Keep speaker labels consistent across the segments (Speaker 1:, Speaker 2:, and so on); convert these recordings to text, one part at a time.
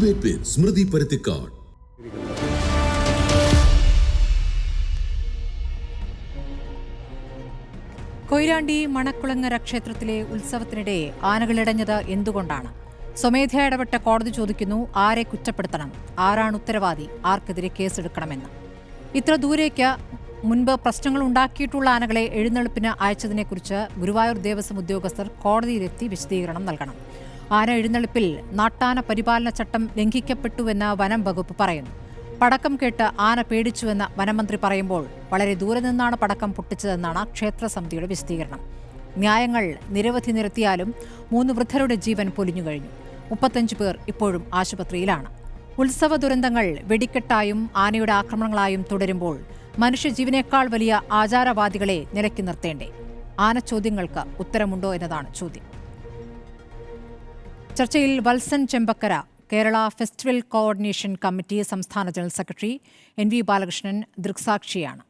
Speaker 1: Debate with Smriti Parathikar.
Speaker 2: Koyilandy Manakkulangara ക്ഷേത്രത്തിലെ ഉത്സവത്തിനിടെ ആനകളിടഞ്ഞത് എന്തുകൊണ്ടാണ്? സ്വമേധയാ ഇടപെട്ട കോടതി ചോദിക്കുന്നു, ആരെ കുറ്റപ്പെടുത്തണം, ആരാണ് ഉത്തരവാദി, ആർക്കെതിരെ കേസെടുക്കണമെന്ന്. ഇത്ര ദൂരേക്ക് മുൻപ് പ്രശ്നങ്ങൾ ഉണ്ടാക്കിയിട്ടുള്ള ആനകളെ എഴുന്നള്ളിപ്പിന് അയച്ചതിനെക്കുറിച്ച് ഗുരുവായൂർ ദേവസ്വം ഉദ്യോഗസ്ഥർ കോടതിയിലെത്തി വിശദീകരണം നൽകണം. ആന എഴുന്നള്ളിപ്പിൽ നാട്ടാന പരിപാലന ചട്ടം ലംഘിക്കപ്പെട്ടുവെന്ന് വനം വകുപ്പ് പറയുന്നു. പടക്കം കേട്ട് ആന പേടിച്ചുവെന്ന് വനമന്ത്രി പറയുമ്പോൾ വളരെ ദൂരെ നിന്നാണ് പടക്കം പൊട്ടിച്ചതെന്നാണ് ക്ഷേത്ര സമിതിയുടെ വിശദീകരണം. ന്യായങ്ങൾ നിരവധി നിരത്തിയാലും 3 വൃദ്ധരുടെ ജീവൻ പൊലിഞ്ഞു കഴിഞ്ഞു. 35 പേർ ഇപ്പോഴും ആശുപത്രിയിലാണ്. ഉത്സവ ദുരന്തങ്ങൾ വെടിക്കെട്ടായും ആനയുടെ ആക്രമണങ്ങളായും തുടരുമ്പോൾ മനുഷ്യജീവനേക്കാൾ വലിയ ആചാരവാദികളെ നിലയ്ക്ക് നിർത്തേണ്ടേ? ആന ചോദ്യങ്ങൾക്ക് ഉത്തരമുണ്ടോ എന്നതാണ് ചോദ്യം. ചർച്ചയിൽ Valsan Chembakkara, Kerala festival coordination committee സംസ്ഥാന ജനറൽ സെക്രട്ടറി, NV ബാലകൃഷ്ണൻ ദൃക്സാക്ഷിയാണ്.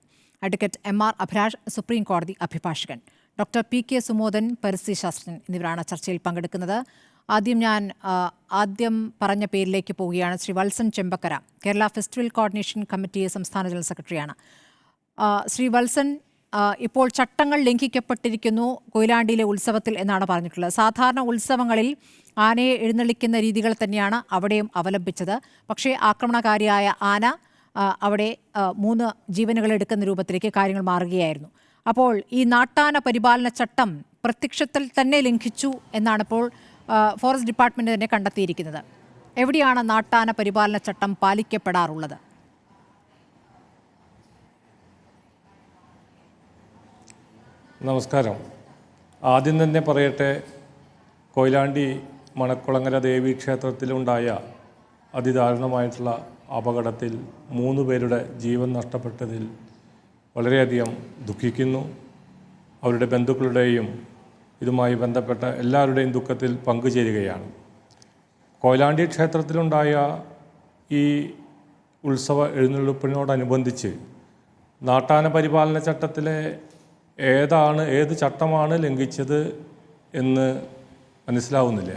Speaker 2: അഡ്വക്കേറ്റ് MR അഭിലാഷ്, സുപ്രീം കോടതി അഭിഭാഷകൻ, ഡോക്ടർ PK സുമോദൻ, പരിസ്ഥിതി ശാസ്ത്രജ്ഞൻ എന്നിവരാണ് ചർച്ചയിൽ പങ്കെടുക്കുന്നത്. ആദ്യം പറഞ്ഞ പേരിലേക്ക് പോവുകയാണ്. Shri Valsan Chembakkara, Kerala festival coordination committee സംസ്ഥാന ജനറൽ സെക്രട്ടറിയാണ്. ശ്രീ വത്സൻ, ഇപ്പോൾ ചട്ടങ്ങൾ ലംഘിക്കപ്പെട്ടിരിക്കുന്നു കൊയിലാണ്ടിയിലെ ഉത്സവത്തിൽ എന്നാണ് പറഞ്ഞിട്ടുള്ളത്. സാധാരണ ഉത്സവങ്ങളിൽ ആനയെ എഴുന്നള്ളിക്കുന്ന രീതികൾ തന്നെയാണ് അവിടെയും അവലംബിച്ചത്. പക്ഷേ ആക്രമണകാരിയായ ആന അവിടെ 3 ജീവനുകൾ എടുക്കുന്ന രൂപത്തിലേക്ക് കാര്യങ്ങൾ മാറുകയായിരുന്നു. അപ്പോൾ ഈ നാട്ടാന പരിപാലന ചട്ടം പ്രത്യക്ഷത്തിൽ തന്നെ ലംഘിച്ചു എന്നാണ് ഇപ്പോൾ ഫോറസ്റ്റ് ഡിപ്പാർട്ട്മെന്റ് തന്നെ കണ്ടെത്തിയിരിക്കുന്നത്. എവിടെയാണ് നാട്ടാന പരിപാലന ചട്ടം പാലിക്കപ്പെടാറുള്ളത്?
Speaker 3: നമസ്കാരം. ആദ്യം തന്നെ പറയട്ടെ, കൊയിലാണ്ടി മണക്കുളങ്ങര ദേവീക്ഷേത്രത്തിലുണ്ടായ അതിദാരുണമായിട്ടുള്ള അപകടത്തിൽ 3 പേരുടെ ജീവൻ നഷ്ടപ്പെട്ടതിൽ വളരെയധികം ദുഃഖിക്കുന്നു. അവരുടെ ബന്ധുക്കളുടെയും ഇതുമായി ബന്ധപ്പെട്ട എല്ലാവരുടെയും ദുഃഖത്തിൽ പങ്കുചേരുകയാണ്. കൊയിലാണ്ടി ക്ഷേത്രത്തിലുണ്ടായ ഈ ഉത്സവ എഴുന്നള്ളിപ്പിനോടനുബന്ധിച്ച് നാട്ടാന പരിപാലന ചട്ടത്തിലെ ഏത് ചട്ടമാണ് ലംഘിച്ചത് എന്ന് മനസ്സിലാവുന്നില്ല.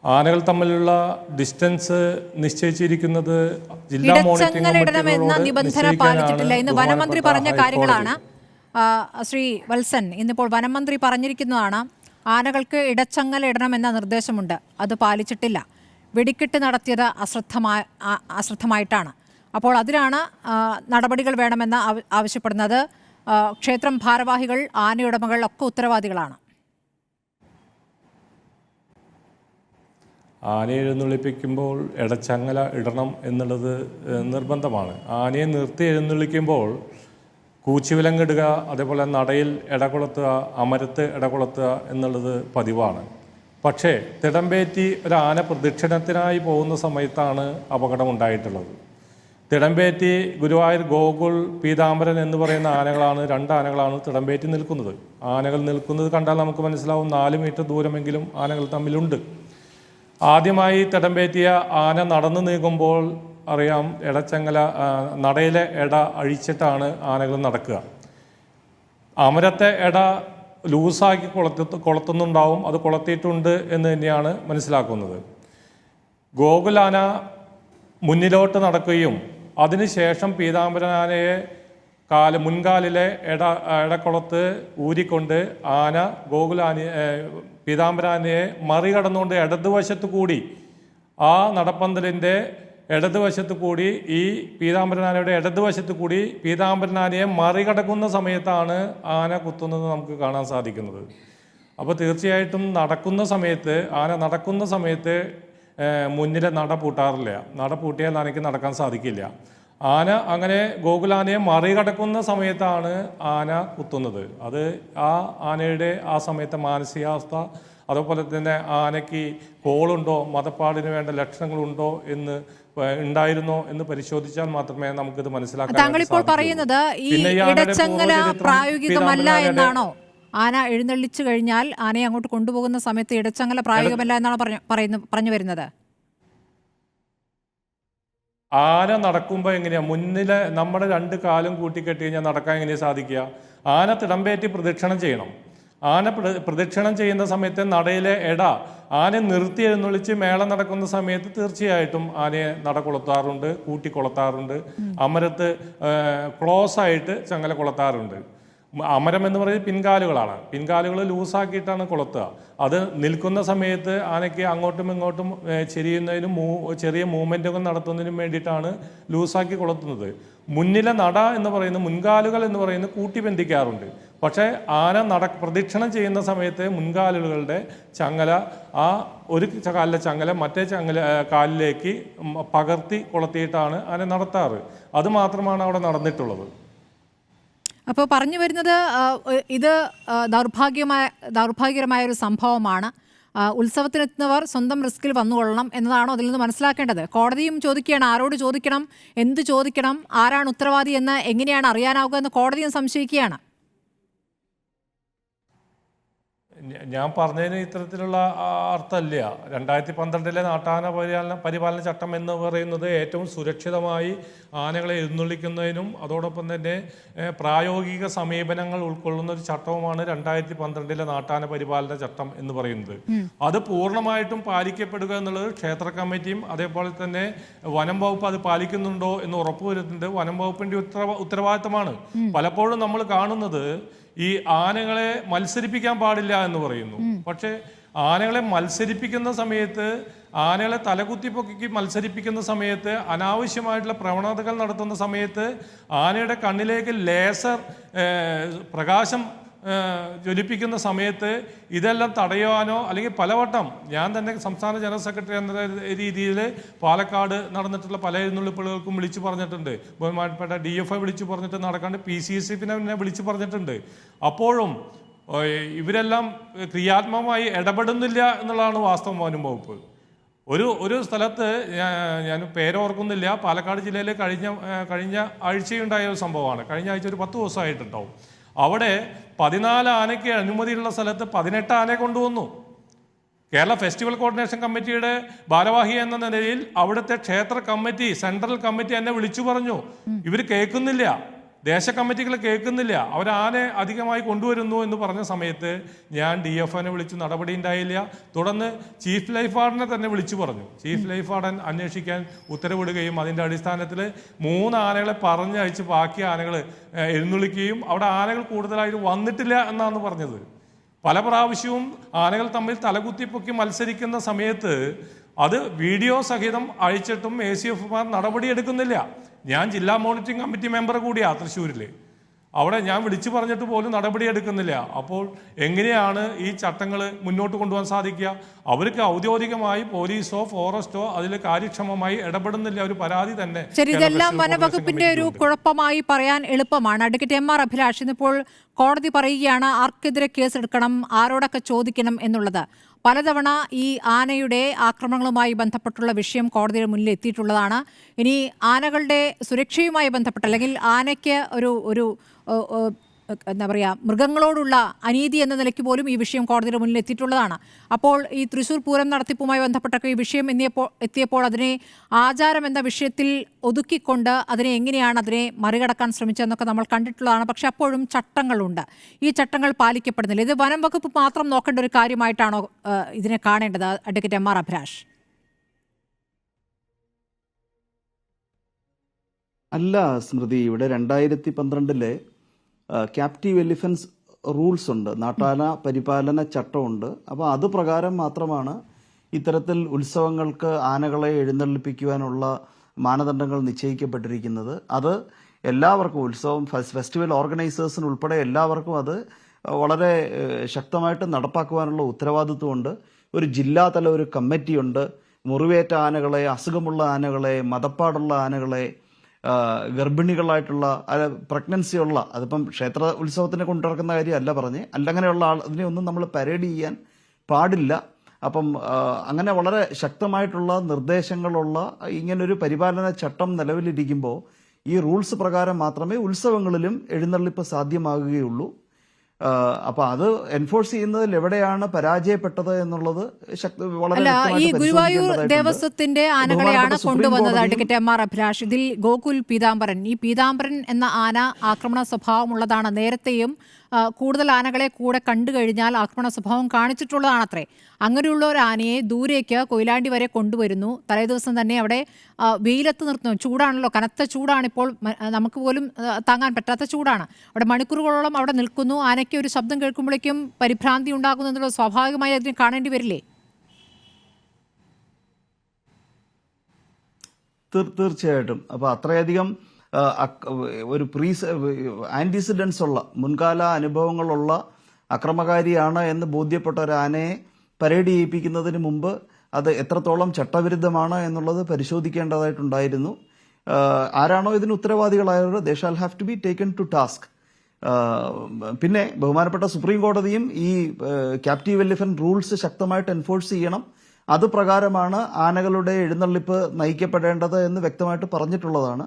Speaker 3: ആനകൾ തമ്മിലുള്ള ഡിസ്റ്റൻസ് നിശ്ചയിച്ചിരിക്കുന്നത് ജില്ലാ മോണിറ്ററിംഗ്
Speaker 2: ഇന്ന് വനമന്ത്രി പറഞ്ഞ കാര്യങ്ങളാണ്. ശ്രീ വത്സൻ, ഇന്നിപ്പോൾ വനമന്ത്രി പറഞ്ഞിരിക്കുന്നതാണ്, ആനകൾക്ക് ഇടച്ചങ്ങല ഇടണമെന്ന നിർദ്ദേശമുണ്ട്, അത് പാലിച്ചിട്ടില്ല. വെടിക്കെട്ട് നടത്തിയത് അശ്രദ്ധമായിട്ടാണ്. അപ്പോൾ അതിലാണ് നടപടികൾ വേണമെന്ന് ആവശ്യപ്പെടുന്നത്. ക്ഷേത്രം ഭാരവാഹികൾ, ആനയുടമകൾ ഒക്കെ ഉത്തരവാദികളാണ്.
Speaker 3: ആനയെ എഴുന്നള്ളിപ്പിക്കുമ്പോൾ ഇടച്ചങ്ങല ഇടണം എന്നുള്ളത് നിർബന്ധമാണ്. ആനയെ നിർത്തി എഴുന്നള്ളിക്കുമ്പോൾ കൂച്ചുവിലങ്ങിടുക, അതേപോലെ നടയിൽ ഇടകൊളുത്തുക, അമരത്ത് ഇടകൊളുത്തുക എന്നുള്ളത് പതിവാണ്. പക്ഷേ തിടമ്പേറ്റി ഒരു ആന പ്രദക്ഷിണത്തിനായി പോകുന്ന സമയത്താണ് അപകടമുണ്ടായിട്ടുള്ളത്. തിടമ്പേറ്റി ഗുരുവായൂർ ഗോകുൽ, പീതാംബരൻ എന്ന് പറയുന്ന ആനകളാണ്, 2 ആനകളാണ് തിടമ്പേറ്റി നിൽക്കുന്നത്. ആനകൾ നിൽക്കുന്നത് കണ്ടാൽ നമുക്ക് മനസ്സിലാവും, 4 മീറ്റർ ദൂരമെങ്കിലും ആനകൾ തമ്മിലുണ്ട്. ആദ്യമായി തിടമ്പേറ്റിയ ആന നടന്നു നീങ്ങുമ്പോൾ അറിയാം, ഇടച്ചങ്ങല നടയിലെ ഇട അഴിച്ചിട്ടാണ് ആനകൾ നടക്കുക. അമരത്തെ ഇട ലൂസാക്കി കൊളുത്തുന്നുണ്ടാവും, അത് കൊളുത്തിയിട്ടുണ്ട് എന്ന് തന്നെയാണ് മനസ്സിലാക്കുന്നത്. ഗോകുലാന മുന്നിലോട്ട് നടക്കുകയും അതിനുശേഷം പീതാംബരനാനയെ മുൻകാലിലെ ഇടക്കുളത്ത് ഊരിക്കൊണ്ട് ആന പീതാംബരാനയെ മറികടന്നുകൊണ്ട് ഇടതുവശത്ത് കൂടി, ആ നടപ്പന്തലിൻ്റെ ഇടതുവശത്ത് കൂടി, ഈ പീതാംബരനാനയുടെ ഇടതുവശത്ത് കൂടി പീതാംബരനാനയെ മറികടക്കുന്ന സമയത്താണ് ആന കുത്തുന്നത് നമുക്ക് കാണാൻ സാധിക്കുന്നത്. അപ്പോൾ തീർച്ചയായിട്ടും ആന നടക്കുന്ന സമയത്ത് മുന്നിലെ നട പൂട്ടാറില്ല. നട പൂട്ടിയാൽ ആനയ്ക്ക് നടക്കാൻ സാധിക്കില്ല. ആന അങ്ങനെ ഗോകുലാനയെ മറികടക്കുന്ന സമയത്താണ് ആന കുത്തുന്നത്. അത് ആ ആനയുടെ ആ സമയത്തെ മാനസികാവസ്ഥ, അതുപോലെ തന്നെ ആനയ്ക്ക് കോളുണ്ടോ, മതപ്പാടിന് വേണ്ട ലക്ഷണങ്ങളുണ്ടോ ഉണ്ടായിരുന്നോ എന്ന് പരിശോധിച്ചാൽ മാത്രമേ നമുക്കിത് മനസ്സിലാക്കാൻ.
Speaker 2: താങ്കളിപ്പോൾ പറയുന്നത് ഈ ഇടച്ചങ്ങല പ്രായോഗികമല്ല എന്നാണോ? ആന എഴുന്നള്ളിച്ചു കഴിഞ്ഞാൽ ആനയെ അങ്ങോട്ട് കൊണ്ടുപോകുന്ന സമയത്ത് ഇടച്ചങ്ങല പ്രായോഗികമല്ല എന്നാണ് പറഞ്ഞു വരുന്നത്?
Speaker 3: ആന നടക്കുമ്പോൾ എങ്ങനെയാ മുന്നിലെ നമ്മുടെ 2 കാലും കൂട്ടിക്കെട്ടി കഴിഞ്ഞാൽ നടക്കാൻ എങ്ങനെയാ സാധിക്കുക? ആന തിടമ്പേറ്റി പ്രദക്ഷിണം ചെയ്യണം. ആന പ്രദക്ഷിണം ചെയ്യുന്ന സമയത്ത് നടയിലെ ആനയെ നിർത്തി എഴുന്നള്ളിച്ച് മേളം നടക്കുന്ന സമയത്ത് തീർച്ചയായിട്ടും ആനയെ നട കൊളുത്താറുണ്ട്, കൂട്ടി കൊളുത്താറുണ്ട്. അമരത്ത് ക്ലോസ് ആയിട്ട് ചങ്ങല കൊളുത്താറുണ്ട്. അമരം എന്ന് പറയുന്നത് പിൻകാലുകളാണ്. പിൻകാലുകൾ ലൂസാക്കിയിട്ടാണ് കൊളുത്തുക. അത് നിൽക്കുന്ന സമയത്ത് ആനയ്ക്ക് അങ്ങോട്ടും ഇങ്ങോട്ടും ചെരിയുന്നതിനും ചെറിയ മൂവ്മെൻറ്റുകൾ നടത്തുന്നതിനും വേണ്ടിയിട്ടാണ് ലൂസാക്കി കൊളുത്തുന്നത്. മുന്നിലെ നട എന്ന് പറയുന്നത്, മുൻകാലുകൾ എന്ന് പറയുന്നത് കൂട്ടി ബന്ധിക്കാറുണ്ട്. പക്ഷേ ആന പ്രദക്ഷിണം ചെയ്യുന്ന സമയത്ത് മുൻകാലുകളുടെ ചങ്ങല ആ ഒരു കാലിലെ ചങ്ങല മറ്റേ കാലിലേക്ക് പകർത്തി കൊളുത്തിയിട്ടാണ് ആന നടത്താറ്. അത് മാത്രമാണ് അവിടെ നടന്നിട്ടുള്ളത്.
Speaker 2: അപ്പോൾ പറഞ്ഞു വരുന്നത് ഇത് ദൗർഭാഗ്യകരമായ ഒരു സംഭവമാണ്. ഉത്സവത്തിനെത്തുന്നവർ സ്വന്തം റിസ്കിൽ വന്നുകൊള്ളണം എന്നതാണോ അതിൽ നിന്ന് മനസ്സിലാക്കേണ്ടത്? കോടതിയും ചോദിക്കുകയാണ്, ആരോട് ചോദിക്കണം, എന്ത് ചോദിക്കണം, ആരാണ് ഉത്തരവാദി എന്ന് എങ്ങനെയാണ് അറിയാനാവുക എന്ന് കോടതിയും സംശയിക്കുകയാണ്.
Speaker 3: ഞാൻ പറഞ്ഞതിന് ഇത്തരത്തിലുള്ള അർത്ഥമില്ല. 2012 നാട്ടാന പരിപാലന ചട്ടം എന്ന് പറയുന്നത് ഏറ്റവും സുരക്ഷിതമായി ആനകളെ എഴുന്നള്ളിക്കുന്നതിനും അതോടൊപ്പം തന്നെ പ്രായോഗിക സമീപനങ്ങൾ ഉൾക്കൊള്ളുന്ന ഒരു ചട്ടവുമാണ് 2012 നാട്ടാന പരിപാലന ചട്ടം എന്ന് പറയുന്നത്. അത് പൂർണ്ണമായിട്ടും പാലിക്കപ്പെടുക എന്നുള്ളത് ക്ഷേത്ര കമ്മിറ്റിയും അതേപോലെ തന്നെ വനം വകുപ്പ് അത് പാലിക്കുന്നുണ്ടോ എന്ന് ഉറപ്പുവരുത്തുന്നത് വനം വകുപ്പിന്റെ ഉത്തരവാദിത്തമാണ്. പലപ്പോഴും നമ്മൾ കാണുന്നത് ഈ ആനകളെ മത്സരിപ്പിക്കാൻ പാടില്ല എന്ന് പറയുന്നു. പക്ഷെ ആനകളെ മത്സരിപ്പിക്കുന്ന സമയത്ത്, ആനകളെ തലകുത്തിപ്പൊക്കി മത്സരിപ്പിക്കുന്ന സമയത്ത്, അനാവശ്യമായിട്ടുള്ള പ്രവണതകൾ നടത്തുന്ന സമയത്ത് ആനയുടെ കണ്ണിലേക്ക് ലേസർ പ്രകാശം ജ്വലിപ്പിക്കുന്ന സമയത്ത് ഇതെല്ലാം തടയുവാനോ, അല്ലെങ്കിൽ പലവട്ടം ഞാൻ തന്നെ സംസ്ഥാന ജനറൽ സെക്രട്ടറി എന്ന രീതിയിൽ പാലക്കാട് നടന്നിട്ടുള്ള പല എഴുന്നള്ളിപ്പുകൾക്കും വിളിച്ചു പറഞ്ഞിട്ടുണ്ട്. ബഹുമാനപ്പെട്ട DFI വിളിച്ചു പറഞ്ഞിട്ട് നടക്കാണ്ട് PCSFിനെ പിന്നെ വിളിച്ചു പറഞ്ഞിട്ടുണ്ട്. അപ്പോഴും ഇവരെല്ലാം ക്രിയാത്മകമായി ഇടപെടുന്നില്ല എന്നുള്ളതാണ് വാസ്തവം. വനം വകുപ്പ് ഒരു സ്ഥലത്ത്, ഞാൻ പേരോർക്കുന്നില്ല, പാലക്കാട് ജില്ലയിൽ കഴിഞ്ഞ ആഴ്ചയുണ്ടായ ഒരു സംഭവമാണ്. കഴിഞ്ഞ ആഴ്ച ഒരു 10 ദിവസമായിട്ടുണ്ടാവും. അവിടെ 14 ആനയ്ക്ക് അനുമതിയുള്ള സ്ഥലത്ത് 18 ആനയെ കൊണ്ടുവന്നു. കേരള ഫെസ്റ്റിവൽ കോർഡിനേഷൻ കമ്മിറ്റിയുടെ ഭാരവാഹി എന്ന നിലയിൽ അവിടുത്തെ ക്ഷേത്ര കമ്മിറ്റി, സെൻട്രൽ കമ്മിറ്റി എന്നെ വിളിച്ചു പറഞ്ഞു, ഇവർ കേൾക്കുന്നില്ല, ദേശ കമ്മിറ്റികൾ കേൾക്കുന്നില്ല, അവർ ആനയെ അധികമായി കൊണ്ടുവരുന്നു എന്ന് പറഞ്ഞ സമയത്ത് ഞാൻ DFIനെ വിളിച്ചു, നടപടി ഉണ്ടായില്ല. തുടർന്ന് ചീഫ് ലൈഫ് വാർഡനെ തന്നെ വിളിച്ചു പറഞ്ഞു. ചീഫ് ലൈഫ് വാർഡൻ അന്വേഷിക്കാൻ ഉത്തരവിടുകയും അതിൻ്റെ അടിസ്ഥാനത്തിൽ 3 ആനകളെ പറഞ്ഞയച്ച് ബാക്കി ആനകൾ എഴുന്നള്ളിക്കുകയും അവിടെ ആനകൾ കൂടുതലായിട്ട് വന്നിട്ടില്ല എന്നാണ് പറഞ്ഞത്. പല പ്രാവശ്യവും ആനകൾ തമ്മിൽ തലകുത്തിപ്പൊക്കി മത്സരിക്കുന്ന സമയത്ത് അത് വീഡിയോ സഹിതം അയച്ചിട്ടും ACFമാർ നടപടിയെടുക്കുന്നില്ല. ഞാൻ ജില്ലാ മോണിറ്ററിംഗ് കമ്മിറ്റി മെമ്പർ കൂടിയാണ് തൃശ്ശൂരിൽ. അവിടെ ഞാൻ വിളിച്ചു പറഞ്ഞിട്ട് പോലും നടപടിയെടുക്കുന്നില്ല. അപ്പോൾ എങ്ങനെയാണ് ഈ ചട്ടങ്ങൾ മുന്നോട്ട് കൊണ്ടുപോകാൻ സാധിക്കുക? അവർക്ക് ഔദ്യോഗികമായി പോലീസോ ഫോറസ്റ്റോ അതിൽ കാര്യക്ഷമമായി ഇടപെടുന്നില്ല. ഒരു പരാതി തന്നെ.
Speaker 2: ശരി, ഇതെല്ലാം വനവകുപ്പിന്റെ ഒരു കുഴപ്പമായി പറയാൻ എളുപ്പമാണ്. അഡ്വക്കേറ്റ് MR അഭിലാഷ്, ഇന്നിപ്പോൾ കോടതി പറയുകയാണ് ആർക്കെതിരെ കേസെടുക്കണം, ആരോടൊക്കെ ചോദിക്കണം എന്നുള്ളത്. പലതവണ ഈ ആനയുടെ ആക്രമണങ്ങളുമായി ബന്ധപ്പെട്ടുള്ള വിഷയം കോടതിയുടെ മുന്നിൽ എത്തിയിട്ടുള്ളതാണ്. ഇനി ആനകളുടെ സുരക്ഷയുമായി ബന്ധപ്പെട്ട്, അല്ലെങ്കിൽ ആനയ്ക്ക് ഒരു എന്താ പറയുക, മൃഗങ്ങളോടുള്ള അനീതി എന്ന നിലയ്ക്ക് പോലും ഈ വിഷയം കോടതിയുടെ മുന്നിൽ എത്തിയിട്ടുള്ളതാണ്. അപ്പോൾ ഈ തൃശ്ശൂർ പൂരം നടത്തിപ്പുമായി ബന്ധപ്പെട്ടൊക്കെ ഈ വിഷയം എത്തിയപ്പോൾ അതിനെ ആചാരം എന്ന വിഷയത്തിൽ ഒതുക്കിക്കൊണ്ട് എങ്ങനെയാണ് അതിനെ മറികടക്കാൻ ശ്രമിച്ചതെന്നൊക്കെ നമ്മൾ കണ്ടിട്ടുള്ളതാണ്. പക്ഷെ അപ്പോഴും ചട്ടങ്ങളുണ്ട്, ഈ ചട്ടങ്ങൾ പാലിക്കപ്പെടുന്നില്ല. ഇത് വനം വകുപ്പ് മാത്രം നോക്കേണ്ട ഒരു കാര്യമായിട്ടാണോ ഇതിനെ കാണേണ്ടത്, അഡ്വക്കേറ്റ് MR അഭിലാഷ്?
Speaker 4: അല്ല സ്മൃതി, ഇവിടെ 2012 ക്യാപ്റ്റീവ് എലിഫൻസ് റൂൾസ് ഉണ്ട്, നാട്ടാന പരിപാലന ചട്ടമുണ്ട്. അപ്പോൾ അത് പ്രകാരം മാത്രമാണ് ഇത്തരത്തിൽ ഉത്സവങ്ങൾക്ക് ആനകളെ എഴുന്നള്ളിപ്പിക്കുവാനുള്ള മാനദണ്ഡങ്ങൾ നിശ്ചയിക്കപ്പെട്ടിരിക്കുന്നത്. അത് എല്ലാവർക്കും, ഉത്സവം ഫെസ്റ്റിവൽ ഓർഗനൈസേഴ്സിന് ഉൾപ്പെടെ എല്ലാവർക്കും അത് വളരെ ശക്തമായിട്ട് നടപ്പാക്കുവാനുള്ള ഉത്തരവാദിത്വമുണ്ട്. ഒരു ജില്ലാതല ഒരു കമ്മിറ്റിയുണ്ട്. മുറിവേറ്റ ആനകളെ, അസുഖമുള്ള ആനകളെ, മദപ്പാടുള്ള ആനകളെ, ഗർഭിണികളായിട്ടുള്ള പ്രഗ്നൻസി ഉള്ള, അതിപ്പം ക്ഷേത്ര ഉത്സവത്തിനെ കൊണ്ടു നടക്കുന്ന കാര്യമല്ല പറഞ്ഞ്, അങ്ങനെയുള്ള അതിനെയൊന്നും നമ്മൾ പരേഡ് ചെയ്യാൻ പാടില്ല. അപ്പം അങ്ങനെ വളരെ ശക്തമായിട്ടുള്ള നിർദ്ദേശങ്ങളുള്ള ഇങ്ങനൊരു പരിപാലന ചട്ടം നിലവിലിരിക്കുമ്പോൾ ഈ റൂൾസ് പ്രകാരം മാത്രമേ ഉത്സവങ്ങളിലും എഴുന്നള്ളിപ്പ് സാധ്യമാകുകയുള്ളൂ. അപ്പൊ അത് എൻഫോഴ്സ് ചെയ്യുന്നതിൽ എവിടെയാണ് പരാജയപ്പെട്ടത് എന്നുള്ളത് വളരെ
Speaker 2: ഈ ഗുരുവായൂർ ദേവസ്വത്തിന്റെ ആനകളെയാണ് കൊണ്ടുവന്നത് അഡ്വക്കേറ്റ് MR അഭിലാഷ്. ഇതിൽ ഗോകുൽ പീതാംബരൻ, ഈ പീതാംബരൻ എന്ന ആന ആക്രമണ സ്വഭാവമുള്ളതാണ്. നേരത്തെയും കൂടുതൽ ആനകളെ കൂടെ കണ്ടു കഴിഞ്ഞാൽ ആക്രമണ സ്വഭാവം കാണിച്ചിട്ടുള്ളതാണത്രേ. അങ്ങനെയുള്ള ഒരു ആനയെ ദൂരേക്ക് കൊയിലാണ്ടി വരെ കൊണ്ടുവരുന്നു. തലേദിവസം തന്നെ അവിടെ വെയിലത്ത് നിർത്തുന്നു. ചൂടാണല്ലോ, കനത്ത ചൂടാണിപ്പോൾ, നമുക്ക് പോലും താങ്ങാൻ പറ്റാത്ത ചൂടാണ്. അവിടെ മണിക്കൂറുകളോളം അവിടെ നിൽക്കുന്നു. ആനയ്ക്ക് ഒരു ശബ്ദം കേൾക്കുമ്പോഴേക്കും പരിഭ്രാന്തി ഉണ്ടാകുന്നു എന്നുള്ളത് സ്വാഭാവികമായി അതിനെ കാണേണ്ടി വരില്ലേ?
Speaker 4: തീർച്ചയായിട്ടും. അപ്പോൾ അത്രയധികം ഒരു ആൻറ്റിസിഡൻസ് ഉള്ള മുൻകാല അനുഭവങ്ങളുള്ള അക്രമകാരിയാണ് എന്ന് ബോധ്യപ്പെട്ട ഒരു ആനയെ പരേഡ് ചെയ്യിപ്പിക്കുന്നതിന് മുമ്പ് അത് എത്രത്തോളം ചട്ടവിരുദ്ധമാണ് എന്നുള്ളത് പരിശോധിക്കേണ്ടതായിട്ടുണ്ടായിരുന്നു. ആരാണോ ഇതിന് ഉത്തരവാദികളായവർ they shall have to be taken to task. പിന്നെ ബഹുമാനപ്പെട്ട സുപ്രീം കോടതിയും ഈ ക്യാപ്റ്റീവ് എലിഫന്റ് റൂൾസ് ശക്തമായിട്ട് എൻഫോഴ്സ് ചെയ്യണം. അത് പ്രകാരമാണ് ആനകളുടെ എഴുന്നള്ളിപ്പ് നയിക്കപ്പെടേണ്ടത് എന്ന് വ്യക്തമായിട്ട് പറഞ്ഞിട്ടുള്ളതാണ്.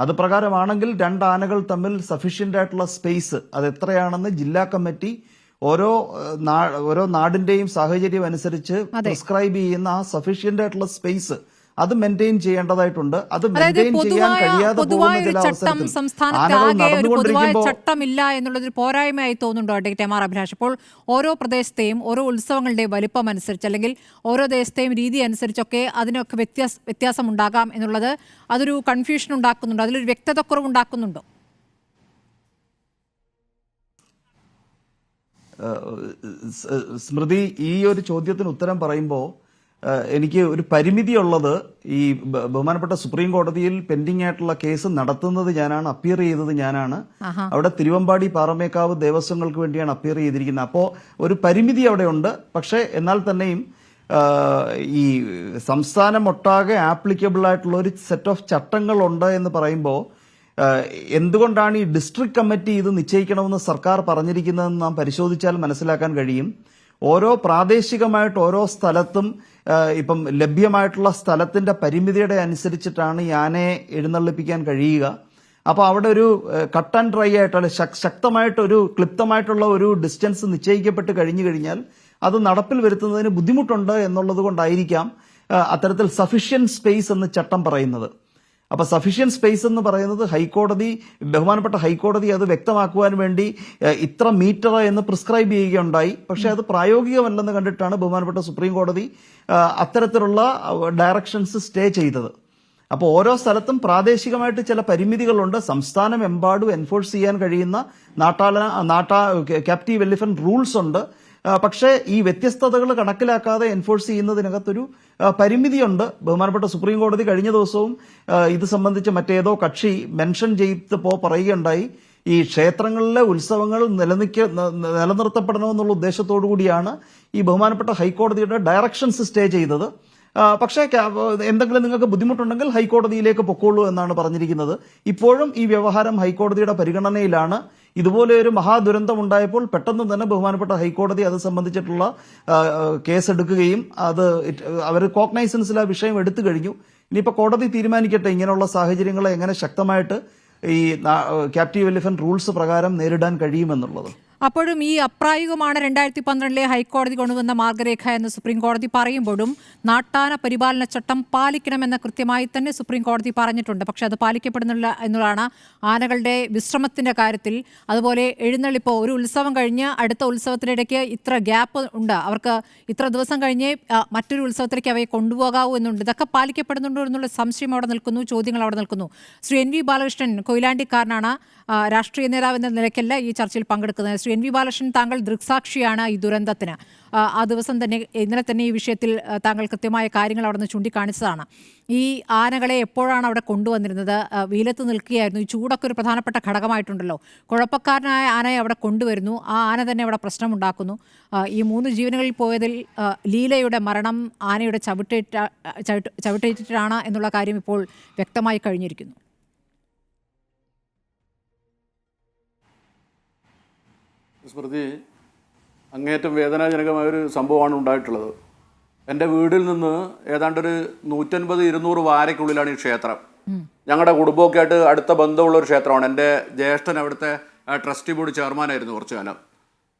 Speaker 4: അത് പ്രകാരമാണെങ്കിൽ 2 ആനകൾ തമ്മിൽ സഫീഷ്യന്റ് ആയിട്ടുള്ള സ്പേസ് അത് എത്രയാണെന്ന് ജില്ലാ കമ്മിറ്റി ഓരോ നാടിന്റെയും സാഹചര്യം അനുസരിച്ച് പ്രിസ്ക്രൈബ് ചെയ്യുന്ന ആ സഫീഷ്യന്റ് ആയിട്ടുള്ള സ്പേസ് അത് മെയിൻറ്റെയിൻ ചെയ്യേണ്ടതായിട്ടുണ്ട്. അത് മെയിൻറ്റെയിൻ ചെയ്യാൻ കഴിയാതെ പോകുന്ന ചില അവസരത്തിൽ
Speaker 2: ചട്ടമില്ല എന്നുള്ളതൊരു പോരായ്മയായി തോന്നുന്നുണ്ടോ അഡ്വക്കേറ്റ് എം ആർ അഭിലാഷ്? ഇപ്പോൾ ഓരോ പ്രദേശത്തെയും ഓരോ ഉത്സവങ്ങളുടെയും വലിപ്പം അനുസരിച്ച് അല്ലെങ്കിൽ ഓരോ ദേശത്തെയും രീതി അനുസരിച്ചൊക്കെ അതിനൊക്കെ വ്യത്യാസം ഉണ്ടാകാം എന്നുള്ളത് അതൊരു കൺഫ്യൂഷൻ ഉണ്ടാക്കുന്നുണ്ടോ? അതിലൊരു വ്യക്തത കുറവുണ്ടാക്കുന്നുണ്ടോ?
Speaker 4: സ്മൃതി, ഈ ഒരു ചോദ്യത്തിന് ഉത്തരം പറയുമ്പോൾ എനിക്ക് ഒരു പരിമിതിയുള്ളത്, ഈ ബഹുമാനപ്പെട്ട സുപ്രീം കോടതിയിൽ പെൻഡിംഗ് ആയിട്ടുള്ള കേസ് നടത്തുന്നത് ഞാനാണ്, അപ്പിയർ ചെയ്തത് ഞാനാണ്. അവിടെ തിരുവമ്പാടി പാറമേക്കാവ് ദേവസ്വങ്ങൾക്ക് വേണ്ടിയാണ് അപ്പിയർ ചെയ്തിരിക്കുന്നത്. അപ്പോൾ ഒരു പരിമിതി അവിടെ ഉണ്ട്. പക്ഷേ എന്നാൽ തന്നെയും ഈ സംസ്ഥാനമൊട്ടാകെ ആപ്ലിക്കബിൾ ആയിട്ടുള്ള ഒരു സെറ്റ് ഓഫ് ചട്ടങ്ങളുണ്ട് എന്ന് പറയുമ്പോൾ എന്തുകൊണ്ടാണ് ഈ ഡിസ്ട്രിക്ട് കമ്മിറ്റി ഇത് നിശ്ചയിക്കണമെന്ന് സർക്കാർ പറഞ്ഞിരിക്കുന്നതെന്ന് നാം പരിശോധിച്ചാൽ മനസ്സിലാക്കാൻ കഴിയും. ഓരോ പ്രാദേശികമായിട്ട് ഓരോ സ്ഥലത്തും ഇപ്പം ലഭ്യമായിട്ടുള്ള സ്ഥലത്തിന്റെ പരിമിതിയുടെ അനുസരിച്ചിട്ടാണ് ഈ ആനയെ എഴുന്നള്ളിപ്പിക്കാൻ കഴിയുക. അപ്പോൾ അവിടെ ഒരു കട്ട് ആൻഡ് ഡ്രൈ ആയിട്ടുള്ള ശക്തമായിട്ടൊരു ക്ലിപ്തമായിട്ടുള്ള ഒരു ഡിസ്റ്റൻസ് നിശ്ചയിക്കപ്പെട്ട് കഴിഞ്ഞു കഴിഞ്ഞാൽ അത് നടപ്പിൽ വരുത്തുന്നതിന് ബുദ്ധിമുട്ടുണ്ട് എന്നുള്ളത് കൊണ്ടായിരിക്കാം അത്തരത്തിൽ സഫീഷ്യന്റ് സ്പേസ് എന്ന് ചട്ടം പറയുന്നത്. അപ്പൊ സഫീഷ്യന്റ് സ്പേസ് എന്ന് പറയുന്നത് ബഹുമാനപ്പെട്ട ഹൈക്കോടതി അത് വ്യക്തമാക്കുവാൻ വേണ്ടി ഇത്ര മീറ്റർ എന്ന് പ്രിസ്ക്രൈബ് ചെയ്യുകയുണ്ടായി. പക്ഷെ അത് പ്രായോഗികമല്ലെന്ന് കണ്ടിട്ടാണ് ബഹുമാനപ്പെട്ട സുപ്രീം കോടതി അത്തരത്തിലുള്ള ഡയറക്ഷൻസ് സ്റ്റേ ചെയ്തത്. അപ്പോൾ ഓരോ സ്ഥലത്തും പ്രാദേശികമായിട്ട് ചില പരിമിതികളുണ്ട്. സംസ്ഥാനമെമ്പാടും എൻഫോഴ്സ് ചെയ്യാൻ കഴിയുന്ന ക്യാപ്റ്റീവ് എലിഫന്റ് റൂൾസ് ഉണ്ട്. പക്ഷേ ഈ വ്യത്യസ്തതകൾ കണക്കിലാക്കാതെ എൻഫോഴ്സ് ചെയ്യുന്നതിനകത്തൊരു പരിമിതിയുണ്ട്. ബഹുമാനപ്പെട്ട സുപ്രീം കോടതി കഴിഞ്ഞ ദിവസവും ഇത് സംബന്ധിച്ച് മറ്റേതോ കക്ഷി മെൻഷൻ ചെയ്തപ്പോൾ പറയുകയുണ്ടായി, ഈ ക്ഷേത്രങ്ങളിലെ ഉത്സവങ്ങൾ നിലനിർത്തപ്പെടണമെന്നുള്ള ഉദ്ദേശത്തോടു കൂടിയാണ് ഈ ബഹുമാനപ്പെട്ട ഹൈക്കോടതിയുടെ ഡയറക്ഷൻസ് സ്റ്റേ ചെയ്തത്. പക്ഷേ എന്തെങ്കിലും നിങ്ങൾക്ക് ബുദ്ധിമുട്ടുണ്ടെങ്കിൽ ഹൈക്കോടതിയിലേക്ക് പൊക്കോളൂ എന്നാണ് പറഞ്ഞിരിക്കുന്നത്. ഇപ്പോഴും ഈ വ്യവഹാരം ഹൈക്കോടതിയുടെ പരിഗണനയിലാണ്. ഇതുപോലെ ഒരു മഹാദുരന്തം ഉണ്ടായപ്പോൾ പെട്ടെന്ന് തന്നെ ബഹുമാനപ്പെട്ട ഹൈക്കോടതി അത് സംബന്ധിച്ചിട്ടുള്ള കേസെടുക്കുകയും അത് അവർ കോഗ്നൈസൻസിൽ ആ വിഷയം എടുത്തു കഴിഞ്ഞു. ഇനിയിപ്പോൾ കോടതി തീരുമാനിക്കട്ടെ ഇങ്ങനെയുള്ള സാഹചര്യങ്ങളെ എങ്ങനെ ശക്തമായിട്ട് ഈ ക്യാപ്റ്റീവ് എലിഫന്റ് റൂൾസ് പ്രകാരം നേരിടാൻ കഴിയുമെന്നുള്ളത്.
Speaker 2: അപ്പോഴും ഈ അപ്രായോഗികമാണ് 2012 ഹൈക്കോടതി കൊണ്ടുവന്ന മാർഗരേഖ എന്ന് സുപ്രീം കോടതി പറയുമ്പോഴും നാട്ടാന പരിപാലന ചട്ടം പാലിക്കണമെന്ന് കൃത്യമായി തന്നെ സുപ്രീം കോടതി പറഞ്ഞിട്ടുണ്ട്. പക്ഷെ അത് പാലിക്കപ്പെടുന്നില്ല എന്നുള്ളതാണ് ആനകളുടെ വിശ്രമത്തിന്റെ കാര്യത്തിൽ. അതുപോലെ എഴുന്നള്ളിപ്പോൾ ഒരു ഉത്സവം കഴിഞ്ഞ് അടുത്ത ഉത്സവത്തിനിടയ്ക്ക് ഇത്ര ഗ്യാപ്പ് ഉണ്ട്, അവർക്ക് ഇത്ര ദിവസം കഴിഞ്ഞ് മറ്റൊരു ഉത്സവത്തിലേക്ക് അവയെ കൊണ്ടുപോകാവൂ എന്നുണ്ട്. ഇതൊക്കെ പാലിക്കപ്പെടുന്നുണ്ടോ എന്നുള്ള സംശയം അവിടെ നിൽക്കുന്നു, ചോദ്യങ്ങൾ അവിടെ നിൽക്കുന്നു. ശ്രീ എൻ വി ബാലകൃഷ്ണൻ കൊയിലാണ്ടിക്കാരനാണ്, രാഷ്ട്രീയ നേതാവ് എന്ന നിലയ്ക്കല്ല ഈ ചർച്ചയിൽ പങ്കെടുക്കുന്നത്. ശ്രീ എൻ വി ബാലകൃഷ്ണൻ, താങ്കൾ ദൃക്സാക്ഷിയാണ് ഈ ദുരന്തത്തിന്. ആ ദിവസം തന്നെ ഇന്നലെ തന്നെ ഈ വിഷയത്തിൽ താങ്കൾ കൃത്യമായ കാര്യങ്ങൾ അവിടെ നിന്ന് ചൂണ്ടിക്കാണിച്ചതാണ്. ഈ ആനകളെ എപ്പോഴാണ് അവിടെ കൊണ്ടുവന്നിരുന്നത്? വെയിലത്ത് നിൽക്കുകയായിരുന്നു. ഈ ചൂടൊക്കെ ഒരു പ്രധാനപ്പെട്ട ഘടകമായിട്ടുണ്ടല്ലോ. കുഴപ്പക്കാരനായ ആനയെ അവിടെ കൊണ്ടുവരുന്നു, ആ ആന തന്നെ അവിടെ പ്രശ്നമുണ്ടാക്കുന്നു. ഈ 3 ജീവനുകളിൽ പോയതിൽ ലീലയുടെ മരണം ആനയുടെ ചവിട്ടേറ്റിട്ടാണ് എന്നുള്ള കാര്യം ഇപ്പോൾ വ്യക്തമായി കഴിഞ്ഞിരിക്കുന്നു.
Speaker 5: സ്മൃതി, അങ്ങേയറ്റം വേദനാജനകമായൊരു സംഭവമാണ് ഉണ്ടായിട്ടുള്ളത്. എൻ്റെ വീടിൽ നിന്ന് ഏതാണ്ടൊരു 150-200 വാരയ്ക്കുള്ളിലാണ് ഈ ക്ഷേത്രം. ഞങ്ങളുടെ കുടുംബമൊക്കെ ആയിട്ട് അടുത്ത ബന്ധമുള്ള ഒരു ക്ഷേത്രമാണ്. എൻ്റെ ജ്യേഷ്ഠൻ അവിടുത്തെ ട്രസ്റ്റി ബോർഡ് ചെയർമാനായിരുന്നു കുറച്ചു കാലം.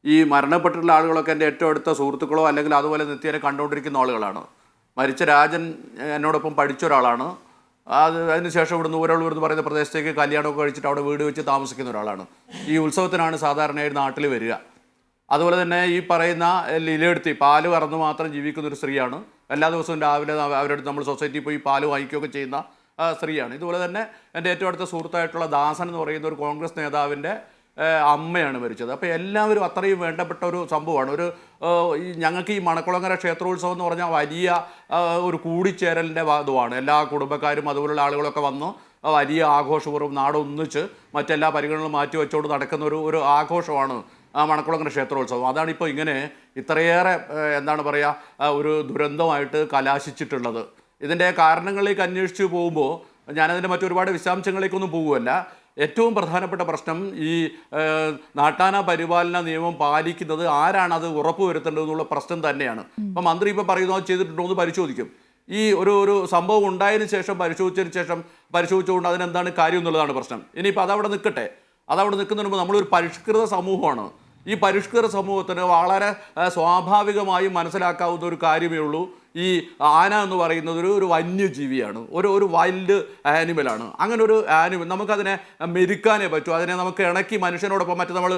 Speaker 5: ഈ മരണപ്പെട്ടിട്ടുള്ള ആളുകളൊക്കെ എൻ്റെ ഏറ്റവും അടുത്ത സുഹൃത്തുക്കളോ അല്ലെങ്കിൽ അതുപോലെ നിത്യേന കണ്ടുകൊണ്ടിരിക്കുന്ന ആളുകളാണ്. മരിച്ച രാജൻ എന്നോടൊപ്പം പഠിച്ച ഒരാളാണ്. അതിനുശേഷം ഇവിടുന്ന് ഊരള്ളൂർ എന്ന് പറയുന്ന പ്രദേശത്തേക്ക് കല്യാണമൊക്കെ കഴിച്ചിട്ട് അവിടെ വീട് വെച്ച് താമസിക്കുന്ന ഒരാളാണ്. ഈ ഉത്സവത്തിനാണ് സാധാരണയായി നാട്ടിൽ വരിക. അതുപോലെ തന്നെ ഈ പറയുന്ന ലീലെടുത്തി പാല് കറന്ന് മാത്രം ജീവിക്കുന്ന ഒരു സ്ത്രീയാണ്. എല്ലാ ദിവസവും രാവിലെ അവരുടെ നമ്മൾ സൊസൈറ്റിയിൽ പോയി പാല് വാങ്ങിക്കുകയൊക്കെ ചെയ്യുന്ന സ്ത്രീയാണ്. ഇതുപോലെ തന്നെ എൻ്റെ ഏറ്റവും അടുത്ത സുഹൃത്തായിട്ടുള്ള ദാസൻ എന്ന് പറയുന്ന ഒരു കോൺഗ്രസ് നേതാവിൻ്റെ അമ്മയാണ് മരിച്ചത്. അപ്പോൾ എല്ലാവരും അത്രയും വേണ്ടപ്പെട്ട ഒരു സംഭവമാണ്. ഞങ്ങൾക്ക് ഈ മണക്കുളങ്ങര ക്ഷേത്രോത്സവം എന്ന് പറഞ്ഞാൽ വലിയ ഒരു കൂടിച്ചേരലിൻ്റെ ഇതുമാണ്. എല്ലാ കുടുംബക്കാരും അതുപോലുള്ള ആളുകളൊക്കെ വന്ന് വലിയ ആഘോഷപൂർവ്വം നാടൊന്നിച്ച് മറ്റെല്ലാ പരിഗണനകളും മാറ്റി വെച്ചുകൊണ്ട് നടക്കുന്ന ഒരു ആഘോഷമാണ് മണക്കുളങ്ങര ക്ഷേത്രോത്സവം. അതാണിപ്പോൾ ഇങ്ങനെ ഇത്രയേറെ എന്താണ് പറയുക ഒരു ദുരന്തമായിട്ട് കലാശിച്ചിട്ടുള്ളത്. ഇതിൻ്റെ കാരണങ്ങളിലേക്ക് അന്വേഷിച്ച് പോകുമ്പോൾ ഞാനതിൻ്റെ മറ്റൊരുപാട് വിശദാംശങ്ങളിലേക്കൊന്നും പോകുമല്ല. ഏറ്റവും പ്രധാനപ്പെട്ട പ്രശ്നം ഈ നാട്ടാന പരിപാലന നിയമം പാലിക്കുന്നത് ആരാണ്, അത് ഉറപ്പുവരുത്തേണ്ടതെന്നുള്ള പ്രശ്നം തന്നെയാണ്. അപ്പം മന്ത്രി ഇപ്പോൾ പറയുന്നു അത് ചെയ്തിട്ടുണ്ടോ എന്ന് പരിശോധിക്കും. ഈ ഒരു സംഭവം ഉണ്ടായതിനു ശേഷം പരിശോധിച്ചുകൊണ്ട് അതിനെന്താണ് കാര്യം എന്നുള്ളതാണ് പ്രശ്നം. ഇനിയിപ്പോൾ അതവിടെ നിൽക്കട്ടെ. അതവിടെ നിൽക്കുന്നതിന് മുമ്പ് നമ്മളൊരു പരിഷ്കൃത സമൂഹമാണ്. ഈ പരിഷ്കൃത സമൂഹത്തിന് വളരെ സ്വാഭാവികമായും മനസ്സിലാക്കാവുന്ന ഒരു കാര്യമേ ഉള്ളൂ. ഈ ആന എന്ന് പറയുന്നത് ഒരു വന്യജീവിയാണ്, ഒരു വൈൽഡ് ആനിമലാണ്. അങ്ങനെ ഒരു ആനിമൽ നമുക്കതിനെ മെരുക്കാനേ പറ്റൂ. അതിനെ നമുക്ക് ഇണക്കി മനുഷ്യനോടൊപ്പം മറ്റു നമ്മൾ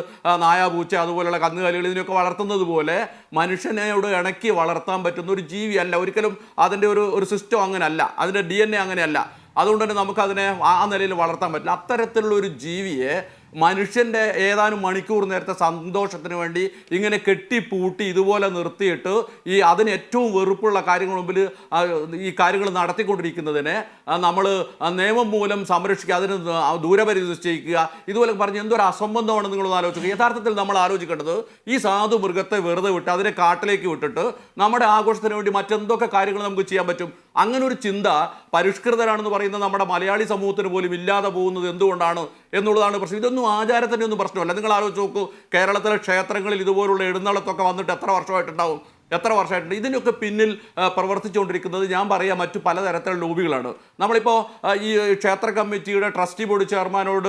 Speaker 5: നായ, പൂച്ച, അതുപോലെയുള്ള കന്നുകാലികൾ ഇതിനൊക്കെ വളർത്തുന്നത് പോലെ മനുഷ്യനോട് ഇണക്കി വളർത്താൻ പറ്റുന്ന ഒരു ജീവിയല്ല. ഒരിക്കലും അതിൻ്റെ ഒരു സിസ്റ്റം അങ്ങനെയല്ല, അതിൻ്റെ DNA അങ്ങനെയല്ല. അതുകൊണ്ട് തന്നെ നമുക്കതിനെ ആ നിലയിൽ വളർത്താൻ പറ്റില്ല. അത്തരത്തിലുള്ള ഒരു ജീവിയെ മനുഷ്യൻ്റെ ഏതാനും മണിക്കൂർ നേരത്തെ സന്തോഷത്തിന് വേണ്ടി ഇങ്ങനെ കെട്ടിപ്പൂട്ടി ഇതുപോലെ നിർത്തിയിട്ട് അതിന് ഏറ്റവും വെറുപ്പുള്ള കാര്യങ്ങൾ മുമ്പിൽ ഈ കാര്യങ്ങൾ നടത്തിക്കൊണ്ടിരിക്കുന്നതിനെ നമ്മൾ നിയമം മൂലം സംരക്ഷിക്കുക, അതിന് ദൂരപരിധി നിശ്ചയിക്കുക, ഇതുപോലെ പറഞ്ഞ് എന്തൊരു അസംബന്ധമാണ് നിങ്ങളൊന്ന് ആലോചിക്കുക. യഥാർത്ഥത്തിൽ നമ്മൾ ആലോചിക്കേണ്ടത് ഈ സാധു മൃഗത്തെ വെറുതെ വിട്ട് അതിനെ കാട്ടിലേക്ക് വിട്ടിട്ട് നമ്മുടെ ആഘോഷത്തിന് വേണ്ടി മറ്റെന്തൊക്കെ കാര്യങ്ങൾ നമുക്ക് ചെയ്യാൻ പറ്റും. അങ്ങനെ ഒരു ചിന്ത പരിഷ്കൃതരാണെന്ന് പറയുന്ന നമ്മുടെ മലയാളി സമൂഹത്തിന് പോലും ഇല്ലാതെ പോകുന്നത് എന്തുകൊണ്ടാണ് എന്നുള്ളതാണ് പ്രശ്നം. ഇതൊന്നും ആചാരത്തിൻ്റെ ഒന്നും പ്രശ്നമല്ല. നിങ്ങൾ ആലോചിച്ച് നോക്കൂ, കേരളത്തിലെ ക്ഷേത്രങ്ങളിൽ ഇതുപോലുള്ള എഴുന്നള്ളത്തൊക്കെ വന്നിട്ട് എത്ര വർഷമായിട്ടുണ്ട്. ഇതിനൊക്കെ പിന്നിൽ പ്രവർത്തിച്ചുകൊണ്ടിരിക്കുന്നത് ഞാൻ പറയാം മറ്റു പലതരത്തിലുള്ള ലോബികളാണ്. നമ്മളിപ്പോൾ ഈ ക്ഷേത്ര കമ്മിറ്റിയുടെ ട്രസ്റ്റി ബോർഡ് ചെയർമാനോട്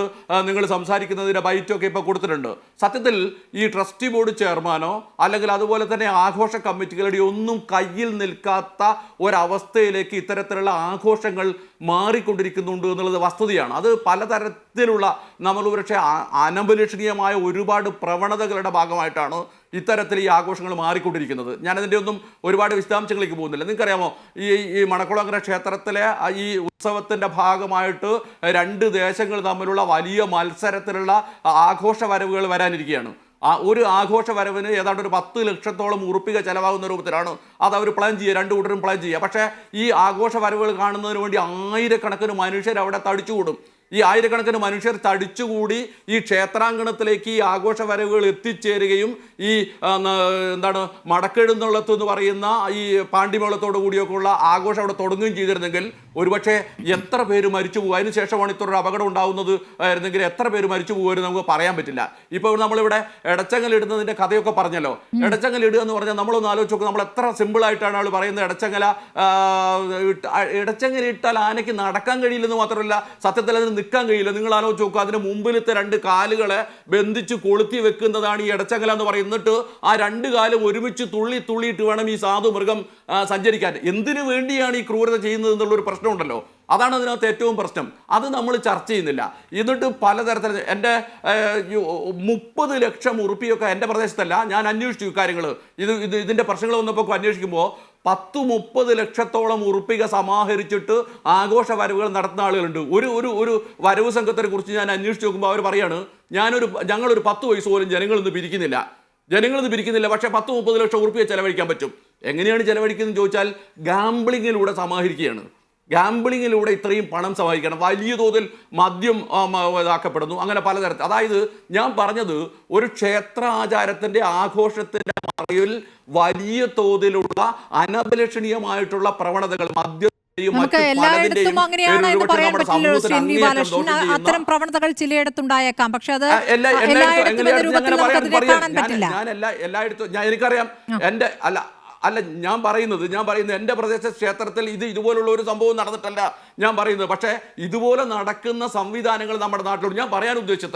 Speaker 5: നിങ്ങൾ സംസാരിക്കുന്നതിൻ്റെ ബൈറ്റൊക്കെ ഇപ്പോൾ കൊടുത്തിട്ടുണ്ട്. സത്യത്തിൽ ഈ ട്രസ്റ്റി ബോർഡ് ചെയർമാനോ അല്ലെങ്കിൽ അതുപോലെ തന്നെ ആഘോഷ കമ്മിറ്റികളുടെ ഒന്നും കയ്യിൽ നിൽക്കാത്ത ഒരവസ്ഥയിലേക്ക് ഇത്തരത്തിലുള്ള ആഘോഷങ്ങൾ മാറിക്കൊണ്ടിരിക്കുന്നുണ്ട് എന്നുള്ളത് വസ്തുതയാണ്. അത് പലതരത്തിലുള്ള നമ്മൾ പക്ഷേ അനഭിലഷണീയമായ ഒരുപാട് പ്രവണതകളുടെ ഭാഗമായിട്ടാണ് ഇത്തരത്തിൽ ഈ ആഘോഷങ്ങൾ മാറിക്കൊണ്ടിരിക്കുന്നത്. ഞാനതിൻ്റെ ഒന്നും ഒരുപാട് വിശദാംശങ്ങളിലേക്ക് പോകുന്നില്ല. നിങ്ങൾക്കറിയാമോ, ഈ മണക്കുളങ്ങര ക്ഷേത്രത്തിലെ ഈ ഉത്സവത്തിൻ്റെ ഭാഗമായിട്ട് 2 ദേശങ്ങൾ തമ്മിലുള്ള വലിയ മത്സരത്തിലുള്ള ആഘോഷ വരവുകൾ വരാനിരിക്കുകയാണ്. ഒരു ആഘോഷ വരവിന് ഏതാണ്ട് ഒരു 10 ലക്ഷത്തോളം ഉറുപ്പിക ചിലവാകുന്ന രൂപത്തിലാണ് അത് അവർ പ്ലാൻ ചെയ്യുക, 2 കൂട്ടരും പ്ലാൻ ചെയ്യുക. പക്ഷേ ഈ ആഘോഷ വരവുകൾ കാണുന്നതിന് വേണ്ടി ആയിരക്കണക്കിന് മനുഷ്യർ അവിടെ തടിച്ചുകൂടും. ഈ ആയിരക്കണക്കിന് മനുഷ്യർ തടിച്ചുകൂടി ഈ ക്ഷേത്രാങ്കണത്തിലേക്ക് ഈ ആഘോഷ വരവുകൾ എത്തിച്ചേരുകയും ഈ മടക്കെഴുന്നള്ളത്ത് എന്ന് പറയുന്ന ഈ പാണ്ടിമേളത്തോടു കൂടിയൊക്കെ ഉള്ള ആഘോഷം അവിടെ തുടങ്ങുകയും ചെയ്തിരുന്നെങ്കിൽ ഒരുപക്ഷെ എത്ര പേര് മരിച്ചു പോകും. അതിനുശേഷമാണ് ഇത്രയൊരു അപകടം ഉണ്ടാകുന്നത് ആയിരുന്നെങ്കിൽ എത്ര പേര് മരിച്ചു പോകുമെന്ന് നമുക്ക് പറയാൻ പറ്റില്ല. ഇപ്പോൾ നമ്മളിവിടെ ഇടച്ചങ്ങലിടുന്നതിൻ്റെ കഥയൊക്കെ പറഞ്ഞല്ലോ. ഇടച്ചങ്ങലിടുക എന്ന് പറഞ്ഞാൽ നമ്മളൊന്ന് ആലോചിച്ച് നോക്കും, നമ്മൾ എത്ര സിമ്പിളായിട്ടാണ് ആൾ പറയുന്നത്. ഇടച്ചങ്ങലിട്ടാൽ ആനയ്ക്ക് നടക്കാൻ കഴിയില്ലെന്ന് മാത്രമല്ല സത്യത്തിൽ അതിന് നിൽക്കാൻ കഴിയില്ല. നിങ്ങൾ ആലോചിച്ച് നോക്കുക, അതിന് മുമ്പിലത്തെ 2 കാലുകളെ ബന്ധിച്ച് കൊളുത്തി വെക്കുന്നതാണ് ഈ ഇടച്ചങ്ങല എന്ന് പറയുന്നത്. എന്നിട്ട് ആ 2 കാലും ഒരുമിച്ച് തുള്ളിയിട്ട് വേണം ഈ സാധു മൃഗം സഞ്ചരിക്കാൻ. എന്തിനു വേണ്ടിയാണ് ഈ ക്രൂരത ചെയ്യുന്നത് എന്നുള്ളൊരു പ്രശ്നമുണ്ടല്ലോ. അതാണ് അതിനകത്ത് ഏറ്റവും പ്രശ്നം. അത് നമ്മൾ ചർച്ച ചെയ്യുന്നില്ല. എന്നിട്ട് പലതരത്തിൽ എൻ്റെ 30 ലക്ഷം ഉറുപ്പിയൊക്കെ എൻ്റെ പ്രദേശത്തല്ല, ഞാൻ അന്വേഷിച്ചു കാര്യങ്ങൾ. ഇതിൻ്റെ പ്രശ്നങ്ങൾ വന്നപ്പോൾ അന്വേഷിക്കുമ്പോൾ 10-30 ലക്ഷത്തോളം ഉറുപ്പിക സമാഹരിച്ചിട്ട് ആഘോഷ വരവുകൾ നടത്തുന്ന ആളുകളുണ്ട്. ഒരു വരവ് സംഘത്തിനെ കുറിച്ച് ഞാൻ അന്വേഷിച്ച് നോക്കുമ്പോൾ അവർ പറയാണ്, ഞങ്ങളൊരു 10 പൈസ പോലും ജനങ്ങളിന്ന് പിരിക്കുന്നില്ല. പക്ഷേ 10-30 ലക്ഷം ഉറുപ്പിക ചെലവഴിക്കാൻ പറ്റും. എങ്ങനെയാണ് ചെലവഴിക്കുന്നത് ചോദിച്ചാൽ ഗാംബ്ലിങ്ങിലൂടെ സമാഹരിക്കുകയാണ്. ഗാംബ്ലിങ്ങിലൂടെ ഇത്രയും പണം സമാഹരിക്കണം. വലിയ തോതിൽ മദ്യം ഇതാക്കപ്പെടുന്നു. അങ്ങനെ പലതരത്തിൽ. അതായത് ഞാൻ പറഞ്ഞത് ഒരു ക്ഷേത്രാചാരത്തിൻ്റെ ആഘോഷത്തിൻ്റെ മറയിൽ വലിയ തോതിലുള്ള അനഭിലഷണീയമായിട്ടുള്ള പ്രവണതകൾ
Speaker 2: നമുക്ക് എല്ലായിടത്തും അങ്ങനെയാണ് എന്ന് പറയാൻ പറ്റില്ല ശ്രീ വി ബാലകൃഷ്ണൻ. അത്തരം പ്രവണതകൾ ചിലയിടത്തുണ്ടായേക്കാം, പക്ഷെ അത് എല്ലായിടത്തും എന്ന രൂപത്തിൽ നമുക്ക് അതിനെ കാണാൻ പറ്റില്ല.
Speaker 5: എല്ലായിടത്തും എനിക്കറിയാം. ഞാൻ പറയുന്നത് എൻ്റെ പ്രദേശ ക്ഷേത്രത്തിൽ ഇതുപോലുള്ള ഒരു സംഭവം നടന്നിട്ടല്ല ഞാൻ പറയുന്നത്. പക്ഷേ ഇതുപോലെ നടക്കുന്ന സംവിധാനങ്ങൾ നമ്മുടെ നാട്ടിലുണ്ട്. ഞാൻ പറയാൻ ഉദ്ദേശിച്ചത്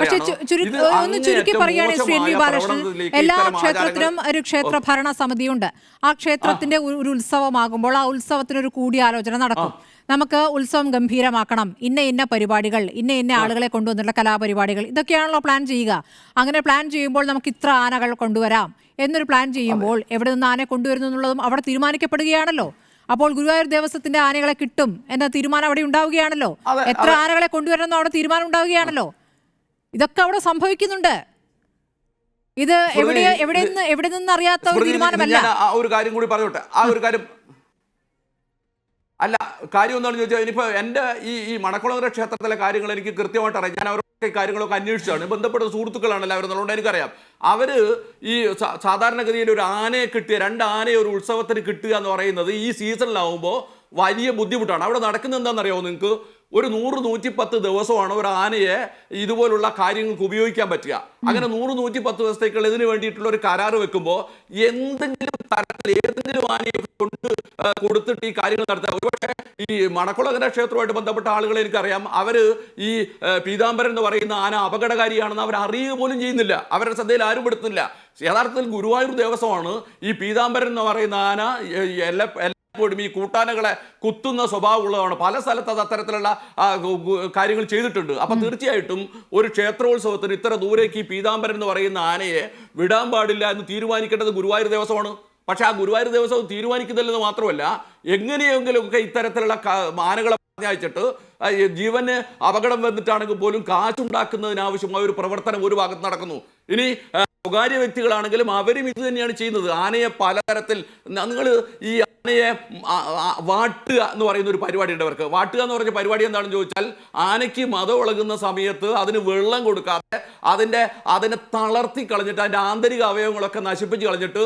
Speaker 2: ചുരുക്കി പറയുകയാണെങ്കിൽ ശ്രീ വി ബാലകൃഷ്ണൻ, എല്ലാ ക്ഷേത്രത്തിനും ഒരു ക്ഷേത്ര ഭരണ സമിതിയുണ്ട്. ആ ക്ഷേത്രത്തിന്റെ ഒരു ഉത്സവമാകുമ്പോൾ ആ ഉത്സവത്തിനൊരു കൂടിയാലോചന നടക്കും. നമുക്ക് ഉത്സവം ഗംഭീരമാക്കണം, ഇന്ന പരിപാടികൾ, ഇന്ന ആളുകളെ കൊണ്ടുവന്നുള്ള കലാപരിപാടികൾ, ഇതൊക്കെയാണല്ലോ പ്ലാൻ ചെയ്യുക. അങ്ങനെ പ്ലാൻ ചെയ്യുമ്പോൾ നമുക്ക് ഇത്ര ആനകൾ കൊണ്ടുവരാം എന്നൊരു പ്ലാൻ ചെയ്യുമ്പോൾ എവിടെ നിന്ന് ആനയെ കൊണ്ടുവരുന്നു എന്നുള്ളതും അവിടെ തീരുമാനിക്കപ്പെടുകയാണല്ലോ. അപ്പോൾ ഗുരുവായൂർ ദേവസ്വത്തിന്റെ ആനകളെ കിട്ടും എന്ന തീരുമാനം അവിടെ ഉണ്ടാവുകയാണല്ലോ. എത്ര ആനകളെ കൊണ്ടുവരണം അവിടെ തീരുമാനം ഉണ്ടാവുകയാണല്ലോ. ഇതൊക്കെ അവിടെ സംഭവിക്കുന്നുണ്ട്. ഇത് എവിടെ നിന്ന് അറിയാത്ത ഒരു തീരുമാനമല്ല.
Speaker 5: ഒരു കാര്യം കൂടി പറഞ്ഞോട്ടെ. ആ ഒരു കാര്യം അല്ല, കാര്യം എന്താണെന്ന് ചോദിച്ചാൽ ഇനിയിപ്പോൾ എൻ്റെ ഈ മണക്കുളങ്ങര ക്ഷേത്രത്തിലെ കാര്യങ്ങൾ എനിക്ക് കൃത്യമായിട്ട് അറിയാം. ഞാൻ അവരൊക്കെ കാര്യങ്ങളൊക്കെ അന്വേഷിച്ചാണ്. ബന്ധപ്പെട്ട സുഹൃത്തുക്കളാണല്ലോ അവരെന്നുള്ളത് എനിക്കറിയാം. അവർ ഈ സാധാരണഗതിയിൽ ഒരു ആനയെ കിട്ടിയ 2 ആനയെ ഒരു ഉത്സവത്തിന് കിട്ടുക എന്ന് പറയുന്നത് ഈ സീസണിലാവുമ്പോൾ വലിയ ബുദ്ധിമുട്ടാണ്. അവിടെ നടക്കുന്നത് എന്താണെന്നറിയാമോ നിങ്ങൾക്ക്? ഒരു 100-110 ദിവസമാണ് ഒരു ആനയെ ഇതുപോലുള്ള കാര്യങ്ങൾക്ക് ഉപയോഗിക്കാൻ പറ്റുക. അങ്ങനെ 100-110 ദിവസത്തേക്കുള്ള ഇതിന് വേണ്ടിയിട്ടുള്ള ഒരു കരാറ് വെക്കുമ്പോൾ എന്തെങ്കിലും തരത്തിൽ ഏതെങ്കിലും ആനയെ കൊണ്ട് കൊടുത്തിട്ട് ഈ കാര്യങ്ങൾ നടത്തുക. ഒരുപക്ഷെ ഈ മണക്കുളങ്ങര ക്ഷേത്രവുമായിട്ട് ബന്ധപ്പെട്ട ആളുകളെ എനിക്കറിയാം. അവർ ഈ പീതാംബരൻ എന്ന് പറയുന്ന ആന അപകടകാരിയാണെന്ന് അവർ അറിയുക പോലും ചെയ്യുന്നില്ല. അവരുടെ ശ്രദ്ധയിൽ ആരും പെടുത്തുന്നില്ല. യഥാർത്ഥത്തിൽ ഗുരുവായൂർ ദേവസ്വമാണ് ഈ പീതാംബരൻ എന്ന് പറയുന്ന ആന ഈ കൂട്ടാനകളെ കുത്തുന്ന സ്വഭാവമുള്ളതാണ്. പല സ്ഥലത്ത് അത് അത്തരത്തിലുള്ള കാര്യങ്ങൾ ചെയ്തിട്ടുണ്ട്. അപ്പൊ തീർച്ചയായിട്ടും ഒരു ക്ഷേത്രോത്സവത്തിന് ഇത്ര ദൂരേക്ക് ഈ പീതാംബരൻ എന്ന് പറയുന്ന ആനയെ വിടാൻ പാടില്ല എന്ന് തീരുമാനിക്കേണ്ടത് ഗുരുവായൂർ ദേവസ്വമാണ്. പക്ഷെ ആ ഗുരുവായൂർ ദേവസ്വം തീരുമാനിക്കുന്നില്ലെന്ന് മാത്രമല്ല, എങ്ങനെയെങ്കിലുമൊക്കെ ഇത്തരത്തിലുള്ള ആനകളെ പറഞ്ഞയച്ചിട്ട് ജീവന് അപകടം വന്നിട്ടാണെങ്കിൽ പോലും കാശുണ്ടാക്കുന്നതിനാവശ്യമായ ഒരു പ്രവർത്തനം ഒരു ഭാഗത്ത് നടക്കുന്നു. ഇനി സ്വകാര്യ വ്യക്തികളാണെങ്കിലും അവരും ഇത് തന്നെയാണ് ചെയ്യുന്നത്. ആനയെ പലതരത്തിൽ നിങ്ങൾ ഈ ആനയെ വാട്ടുക എന്ന് പറയുന്ന ഒരു പരിപാടി ഉണ്ട് അവർക്ക്. വാട്ടുക എന്ന് പറഞ്ഞ പരിപാടി എന്താണെന്ന് ചോദിച്ചാൽ, ആനയ്ക്ക് മതം ഇളകുന്ന സമയത്ത് അതിന് വെള്ളം കൊടുക്കാതെ അതിനെ തളർത്തി കളഞ്ഞിട്ട് അതിൻ്റെ ആന്തരിക അവയവങ്ങളൊക്കെ നശിപ്പിച്ച് കളഞ്ഞിട്ട്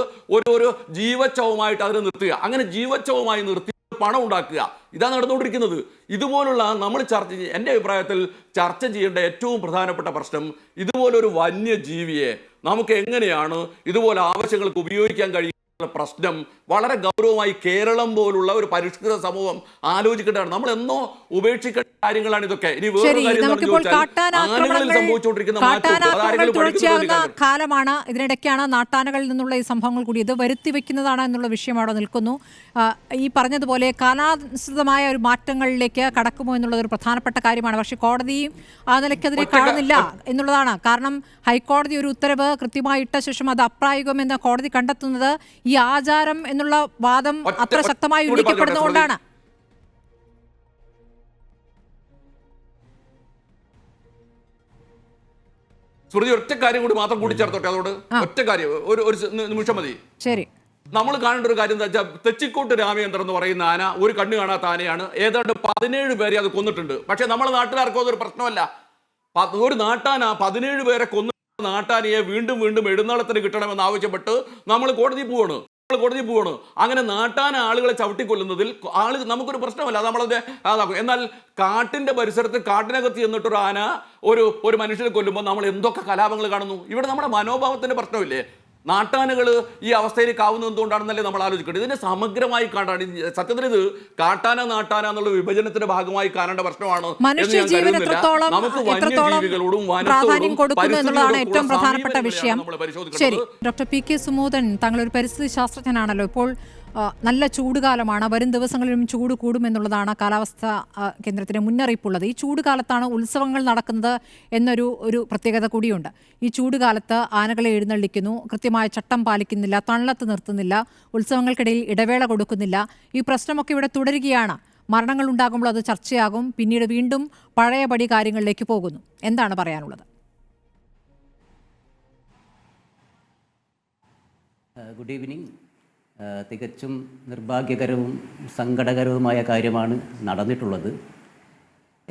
Speaker 5: ഒരു ജീവച്ഛവമായിട്ട് അതിനെ നിർത്തുക. അങ്ങനെ ജീവച്ഛവമായി നിർത്തി പണം ഉണ്ടാക്കുക. ഇതാണ് നടന്നുകൊണ്ടിരിക്കുന്നത്. ഇതുപോലുള്ള നമ്മൾ എൻ്റെ അഭിപ്രായത്തിൽ ചർച്ച ചെയ്യേണ്ട ഏറ്റവും പ്രധാനപ്പെട്ട പ്രശ്നം, ഇതുപോലൊരു വന്യജീവിയെ നമുക്ക് എങ്ങനെയാണ് ഇതുപോലെ ആവശ്യങ്ങൾക്ക് ഉപയോഗിക്കാൻ കഴിയുന്ന പ്രശ്നം വളരെ ഗൗരവമായി കേരളം പോലുള്ള ഒരു പരിഷ്കൃത സമൂഹം ആലോചിക്കേണ്ടതാണ്. നമ്മൾ എന്നോ ഉപേക്ഷിക്കേണ്ട കാര്യങ്ങളാണ് ഇതൊക്കെ. ഇനി
Speaker 2: തുടർച്ചയാകുന്ന കാലമാണ്. ഇതിനിടയ്ക്കാണ് നാട്ടാനകളിൽ നിന്നുള്ള ഈ സംഭവങ്ങൾ കൂടി ഇത് വരുത്തി വെക്കുന്നതാണ് എന്നുള്ള വിഷയം അവിടെ നിൽക്കുന്നു. ഈ പറഞ്ഞതുപോലെ കാലാനുസൃതമായ ഒരു മാറ്റങ്ങളിലേക്ക് കടക്കുമോ എന്നുള്ളത് ഒരു പ്രധാനപ്പെട്ട കാര്യമാണ്. പക്ഷേ കോടതിയും ആ നിലയ്ക്കതിനെ കാണുന്നില്ല എന്നുള്ളതാണ്. കാരണം ഹൈക്കോടതി ഒരു ഉത്തരവ് കൃത്യമായി ഇട്ട ശേഷം അത് അപ്രായോഗികമെന്ന് കോടതി കണ്ടെത്തുന്നത് ഈ ആചാരം എന്നുള്ള വാദം അത്ര ശക്തമായി ഉന്നയിക്കപ്പെടുന്നതുകൊണ്ടാണ്.
Speaker 5: സ്മൃതി, ഒറ്റ കാര്യം കൂടി മാത്രം കൂട്ടിച്ചേർത്തോട്ടെ. അതോട് ഒറ്റ കാര്യം, ഒരു നിമിഷം മതി.
Speaker 2: ശരി.
Speaker 5: നമ്മൾ കാണേണ്ട ഒരു കാര്യം എന്താ വെച്ചാൽ, തെച്ചിക്കോട്ട് രാമചന്ദ്രൻ എന്ന് പറയുന്ന ആന ഒരു കണ്ണ് കാണാത്ത ആനയാണ്. ഏതാണ്ട് 17 പേരെ അത് കൊന്നിട്ടുണ്ട്. പക്ഷെ നമ്മളെ നാട്ടുകാർക്കോ അതൊരു പ്രശ്നമല്ല. ഒരു നാട്ടാന 17 പേരെ കൊന്ന നാട്ടാനയെ വീണ്ടും എഴുന്നള്ളത്തിന് കിട്ടണമെന്ന് ആവശ്യപ്പെട്ട് നമ്മൾ കോടതി പോവാണ്. അങ്ങനെ നാട്ടാന ആളുകളെ ചവിട്ടിക്കൊല്ലുന്നതിൽ നമുക്കൊരു പ്രശ്നമല്ല, അത് നമ്മളതിന്റെ അതാക്കും. എന്നാൽ കാട്ടിന്റെ പരിസരത്ത് കാട്ടിനകത്ത് ചെന്നിട്ടൊരു ആന ഒരു മനുഷ്യനെ കൊല്ലുമ്പോൾ നമ്മൾ എന്തൊക്കെ കലാപങ്ങൾ കാണുന്നു. ഇവിടെ നമ്മുടെ മനോഭാവത്തിന്റെ പ്രശ്നമില്ലേ? നാട്ടാനകൾ ഈ അവസ്ഥയിലേക്ക് ആവുന്നത് എന്തുകൊണ്ടാണെന്നല്ലേ നമ്മൾ ആലോചിക്കേണ്ടത്. ഇതിനെ സമഗ്രമായി കാണാണ്. സത്യത്തിൽ ഇത് കാട്ടാന നാട്ടാന എന്നുള്ള വിഭജനത്തിന്റെ ഭാഗമായി കാണേണ്ട പ്രശ്നമാണ്.
Speaker 2: നമുക്ക് വന്യജീവികളോടും പ്രാധാന്യം കൊടുക്കുന്നു എന്നുള്ളതാണ് ഏറ്റവും പ്രധാനപ്പെട്ട വിഷയം. ശരി, ഡോക്ടർ പി കെ സുമോദൻ, താങ്കൾ ഒരു പരിസ്ഥിതി ശാസ്ത്രജ്ഞനാണല്ലോ. ഇപ്പോൾ നല്ല ചൂടുകാലമാണ്. വരും ദിവസങ്ങളിലും ചൂട് കൂടുമെന്നുള്ളതാണ് കാലാവസ്ഥാ കേന്ദ്രത്തിന് മുന്നറിയിപ്പുള്ളത്. ഈ ചൂടുകാലത്താണ് ഉത്സവങ്ങൾ നടക്കുന്നത് എന്നൊരു പ്രത്യേകത കൂടിയുണ്ട്. ഈ ചൂടുകാലത്ത് ആനകളെ എഴുന്നള്ളിക്കുന്നു, കൃത്യമായ ചട്ടം പാലിക്കുന്നില്ല, തണലത്ത് നിർത്തുന്നില്ല, ഉത്സവങ്ങൾക്കിടയിൽ ഇടവേള കൊടുക്കുന്നില്ല. ഈ പ്രശ്നമൊക്കെ ഇവിടെ തുടരുകയാണ്. മരണങ്ങൾ ഉണ്ടാകുമ്പോൾ അത് ചർച്ചയാകും, പിന്നീട് വീണ്ടും പഴയപടി കാര്യങ്ങളിലേക്ക് പോകുന്നു. എന്താണ് പറയാനുള്ളത്?
Speaker 6: Good evening. തികച്ചും നിർഭാഗ്യകരവും സങ്കടകരവുമായ കാര്യമാണ് നടന്നിട്ടുള്ളത്.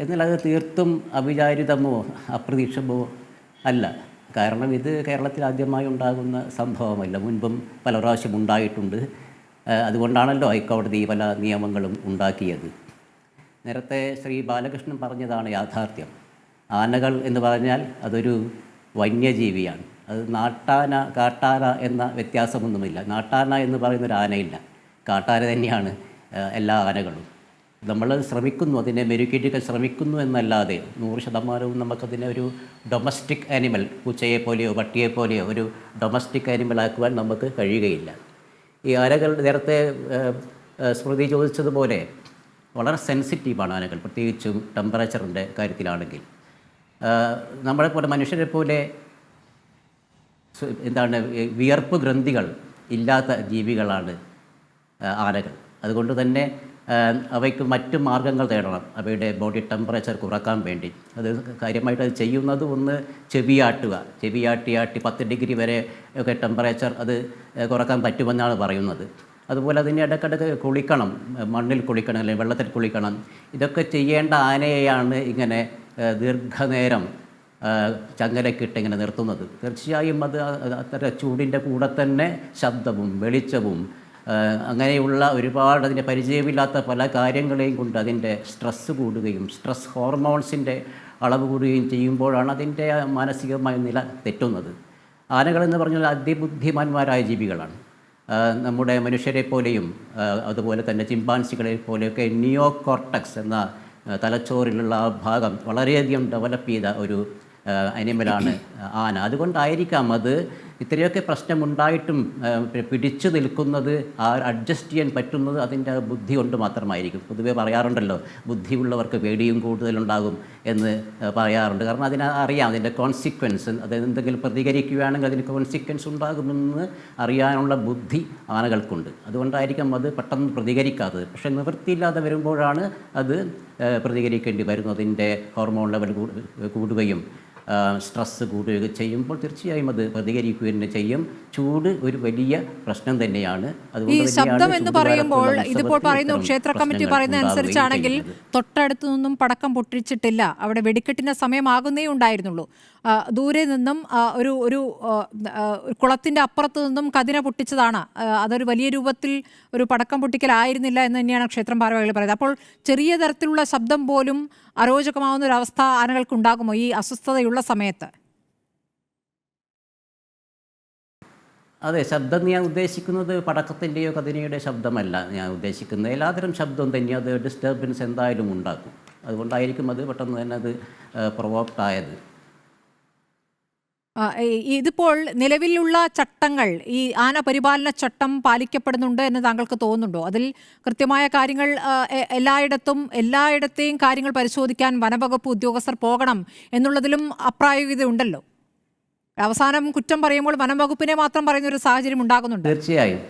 Speaker 6: എന്നാൽ അത് തീർത്തും അവിചാരിതമോ അപ്രതീക്ഷിതമോ അല്ല. കാരണം ഇത് കേരളത്തിൽ ആദ്യമായി ഉണ്ടാകുന്ന സംഭവമല്ല, മുൻപും പല പ്രാവശ്യം ഉണ്ടായിട്ടുണ്ട്. അതുകൊണ്ടാണല്ലോ ഹൈക്കോടതി പല നിയമങ്ങളും ഉണ്ടാക്കിയത്. നേരത്തെ ശ്രീ ബാലകൃഷ്ണൻ പറഞ്ഞതാണ് യാഥാർത്ഥ്യം. ആനകൾ എന്ന് പറഞ്ഞാൽ അതൊരു വന്യജീവിയാണ്. അത് നാട്ടാന കാട്ടാന എന്ന വ്യത്യാസമൊന്നുമില്ല. നാട്ടാന എന്ന് പറയുന്നൊരു ആനയില്ല, കാട്ടാന തന്നെയാണ് എല്ലാ ആനകളും. നമ്മൾ ശ്രമിക്കുന്നു, അതിനെ മെരുക്കിയിട്ടൊക്കെ ശ്രമിക്കുന്നു എന്നല്ലാതെ 100% നമുക്കതിനെ ഒരു ഡൊമസ്റ്റിക് ആനിമൽ, പൂച്ചയെപ്പോലെയോ പട്ടിയെപ്പോലെയോ ഒരു ഡൊമസ്റ്റിക് ആനിമൽ ആക്കുവാൻ നമുക്ക് കഴിയുകയില്ല. ഈ ആനകൾ നേരത്തെ സ്മൃതി ചോദിച്ചതുപോലെ വളരെ സെൻസിറ്റീവാണ് ആനകൾ, പ്രത്യേകിച്ചും ടെമ്പറേച്ചറിൻ്റെ കാര്യത്തിലാണെങ്കിൽ. നമ്മളെപ്പോലെ മനുഷ്യരെ പോലെ വിയർപ്പ് ഗ്രന്ഥികൾ ഇല്ലാത്ത ജീവികളാണ് ആനകൾ. അതുകൊണ്ട് തന്നെ അവയ്ക്ക് മറ്റു മാർഗ്ഗങ്ങൾ തേടണം അവയുടെ ബോഡി ടെമ്പറേച്ചർ കുറക്കാൻ വേണ്ടി. അത് കാര്യമായിട്ട് അത് ചെയ്യുന്നത് ഒന്ന് ചെവിയാട്ടി 10 ഡിഗ്രി വരെ ഒക്കെ ടെമ്പറേച്ചർ അത് കുറക്കാൻ പറ്റുമെന്നാണ് പറയുന്നത്. അതുപോലെ അതിന് ഇടയ്ക്കിടയ്ക്ക് കുളിക്കണം, മണ്ണിൽ കുളിക്കണം അല്ലെങ്കിൽ വെള്ളത്തിൽ കുളിക്കണം. ഇതൊക്കെ ചെയ്യേണ്ട ആനയെയാണ് ഇങ്ങനെ ദീർഘനേരം ചങ്ങലക്കിട്ട് ഇങ്ങനെ നിർത്തുന്നത്. തീർച്ചയായും അത് അത്ര ചൂടിൻ്റെ കൂടെ തന്നെ ശബ്ദവും വെളിച്ചവും അങ്ങനെയുള്ള ഒരുപാട് അതിൻ്റെ പരിചയമില്ലാത്ത പല കാര്യങ്ങളെയും കൊണ്ട് അതിൻ്റെ സ്ട്രെസ്സ് കൂടുകയും സ്ട്രെസ് ഹോർമോൺസിൻ്റെ അളവ് കൂടുകയും ചെയ്യുമ്പോഴാണ് അതിൻ്റെ മാനസികമായ നില തെറ്റുന്നത്. ആനകളെന്ന് പറഞ്ഞാൽ അതിബുദ്ധിമാന്മാരായ ജീവികളാണ്. നമ്മുടെ മനുഷ്യരെ പോലെയും അതുപോലെ തന്നെ ചിമ്പാൻസികളെ പോലെയൊക്കെ നിയോ കോർട്ടക്സ് എന്ന തലച്ചോറിലുള്ള ആ ഭാഗം വളരെയധികം ഡെവലപ്പ് ചെയ്ത ഒരു അനിമലാണ് ആന. അതുകൊണ്ടായിരിക്കാം അത് ഇത്രയൊക്കെ പ്രശ്നമുണ്ടായിട്ടും പിടിച്ചു നിൽക്കുന്നത്, അഡ്ജസ്റ്റ് ചെയ്യാൻ പറ്റുന്നത് അതിൻ്റെ ബുദ്ധി കൊണ്ട് മാത്രമായിരിക്കും. പൊതുവേ പറയാറുണ്ടല്ലോ, ബുദ്ധിയുള്ളവർക്ക് പേടിയും കൂടുതലുണ്ടാകും എന്ന് പറയാറുണ്ട്. കാരണം അറിയാം അതിൻ്റെ കോൺസിക്വൻസ്, അത് എന്തെങ്കിലും പ്രതികരിക്കുകയാണെങ്കിൽ അതിന് കോൺസിക്വൻസ് ഉണ്ടാകുമെന്ന് അറിയാനുള്ള ബുദ്ധി ആനകൾക്കുണ്ട്. അതുകൊണ്ടായിരിക്കാം അത് പെട്ടെന്ന് പ്രതികരിക്കാത്തത്. പക്ഷേ നിവൃത്തിയില്ലാതെ വരുമ്പോഴാണ് അത് പ്രതികരിക്കേണ്ടി വരുന്നത്. അതിൻ്റെ ഹോർമോൺ ലെവൽ കൂടുകയും സ്ട്രെസ്സ് കൂടുകയൊക്കെ ചെയ്യുമ്പോൾ തീർച്ചയായും അത് പ്രതികരിക്കുക തന്നെ ചെയ്യും. ചൂട് ഒരു വലിയ പ്രശ്നം തന്നെയാണ്.
Speaker 2: ഈ ശബ്ദം എന്ന് പറയുമ്പോൾ ഇതിപ്പോൾ പറയുന്നു, ക്ഷേത്ര കമ്മിറ്റി പറയുന്ന അനുസരിച്ചാണെങ്കിൽ തൊട്ടടുത്തു നിന്നും പടക്കം പൊട്ടിച്ചിട്ടില്ല, അവിടെ വെടിക്കെട്ടിന്റെ സമയമാകുന്നേ ഉണ്ടായിരുന്നുള്ളൂ. ദൂരെ നിന്നും ഒരു കുളത്തിന്റെ അപ്പുറത്ത് നിന്നും കതിര പൊട്ടിച്ചതാണ്. അതൊരു വലിയ രൂപത്തിൽ ഒരു പടക്കം പൊട്ടിക്കലായിരുന്നില്ല എന്ന് തന്നെയാണ് ക്ഷേത്രം ഭാരവാഹികൾ പറയുന്നത്. അപ്പോൾ ചെറിയ തരത്തിലുള്ള ശബ്ദം പോലും അരോചകമാവുന്ന ഒരു അവസ്ഥ ആനകൾക്കുണ്ടാകുമോ ഈ അസ്വസ്ഥതയുള്ള സമയത്ത്?
Speaker 6: അതെ, ശബ്ദം ഞാൻ ഉദ്ദേശിക്കുന്നത് പടക്കത്തിൻ്റെയോ കതിനയുടെ ശബ്ദമല്ല ഞാൻ ഉദ്ദേശിക്കുന്നത്. എല്ലാത്തരം ശബ്ദവും തന്നെ അത് ഡിസ്റ്റർബൻസ് എന്തായാലും ഉണ്ടാക്കും. അതുകൊണ്ടായിരിക്കും അത് പെട്ടെന്ന് തന്നെ അത് പ്രൊവോക്ഡ് ആയത്.
Speaker 2: ഇതിപ്പോൾ നിലവിലുള്ള ചട്ടങ്ങൾ, ഈ ആന പരിപാലന ചട്ടം പാലിക്കപ്പെടുന്നുണ്ട് എന്ന് താങ്കൾക്ക് തോന്നുന്നുണ്ടോ? അതിൽ കൃത്യമായ കാര്യങ്ങൾ എല്ലായിടത്തെയും കാര്യങ്ങൾ പരിശോധിക്കാൻ വനവകുപ്പ് ഉദ്യോഗസ്ഥർ പോകണം എന്നുള്ളതിലും അപ്രായോഗികത ഉണ്ടല്ലോ. അവസാനം കുറ്റം പറയുമ്പോൾ വനംവകുപ്പിനെ മാത്രം പറയുന്ന ഒരു സാഹചര്യം ഉണ്ടാകുന്നുണ്ട്.
Speaker 6: തീർച്ചയായും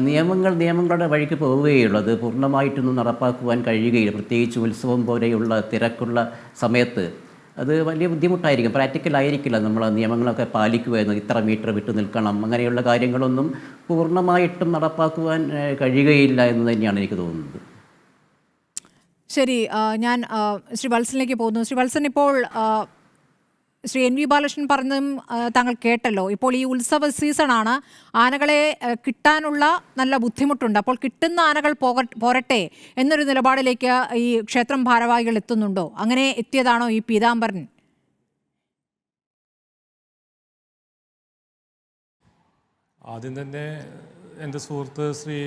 Speaker 6: നിയമങ്ങളുടെ വഴിക്ക് പോവുകയുള്ളൂ. അത് പൂർണ്ണമായിട്ടൊന്നും നടപ്പാക്കുവാൻ കഴിയുകയില്ല. പ്രത്യേകിച്ച് ഉത്സവം പോലെയുള്ള തിരക്കുള്ള സമയത്ത് അത് വലിയ ബുദ്ധിമുട്ടായിരിക്കും, പ്രാക്ടിക്കലായിരിക്കില്ല നമ്മൾ നിയമങ്ങളൊക്കെ പാലിക്കുക എന്ന്. ഇത്ര മീറ്റർ വിട്ടു നിൽക്കണം, അങ്ങനെയുള്ള കാര്യങ്ങളൊന്നും പൂർണ്ണമായിട്ടും നടപ്പാക്കുവാൻ കഴിയുകയില്ല എന്ന് തന്നെയാണ് എനിക്ക് തോന്നുന്നത്.
Speaker 2: ശരി, ഞാൻ ശ്രീ വത്സനിലേക്ക് പോകുന്നു. ശ്രീ വത്സൻ, ഇപ്പോൾ ശ്രീ NV ബാലകൃഷ്ണൻ പറഞ്ഞതും താങ്കൾ കേട്ടല്ലോ. ഇപ്പോൾ ഈ ഉത്സവ സീസണാണ്, ആനകളെ കിട്ടാനുള്ള നല്ല ബുദ്ധിമുട്ടുണ്ട്. അപ്പോൾ കിട്ടുന്ന ആനകൾ പോരട്ടെ എന്നൊരു നിലപാടിലേക്ക് ഈ ക്ഷേത്രം ഭാരവാഹികൾ എത്തുന്നുണ്ടോ? അങ്ങനെ എത്തിയതാണോ ഈ പീതാംബരൻ?
Speaker 3: ആദ്യം തന്നെ എൻ്റെ സുഹൃത്ത് ശ്രീ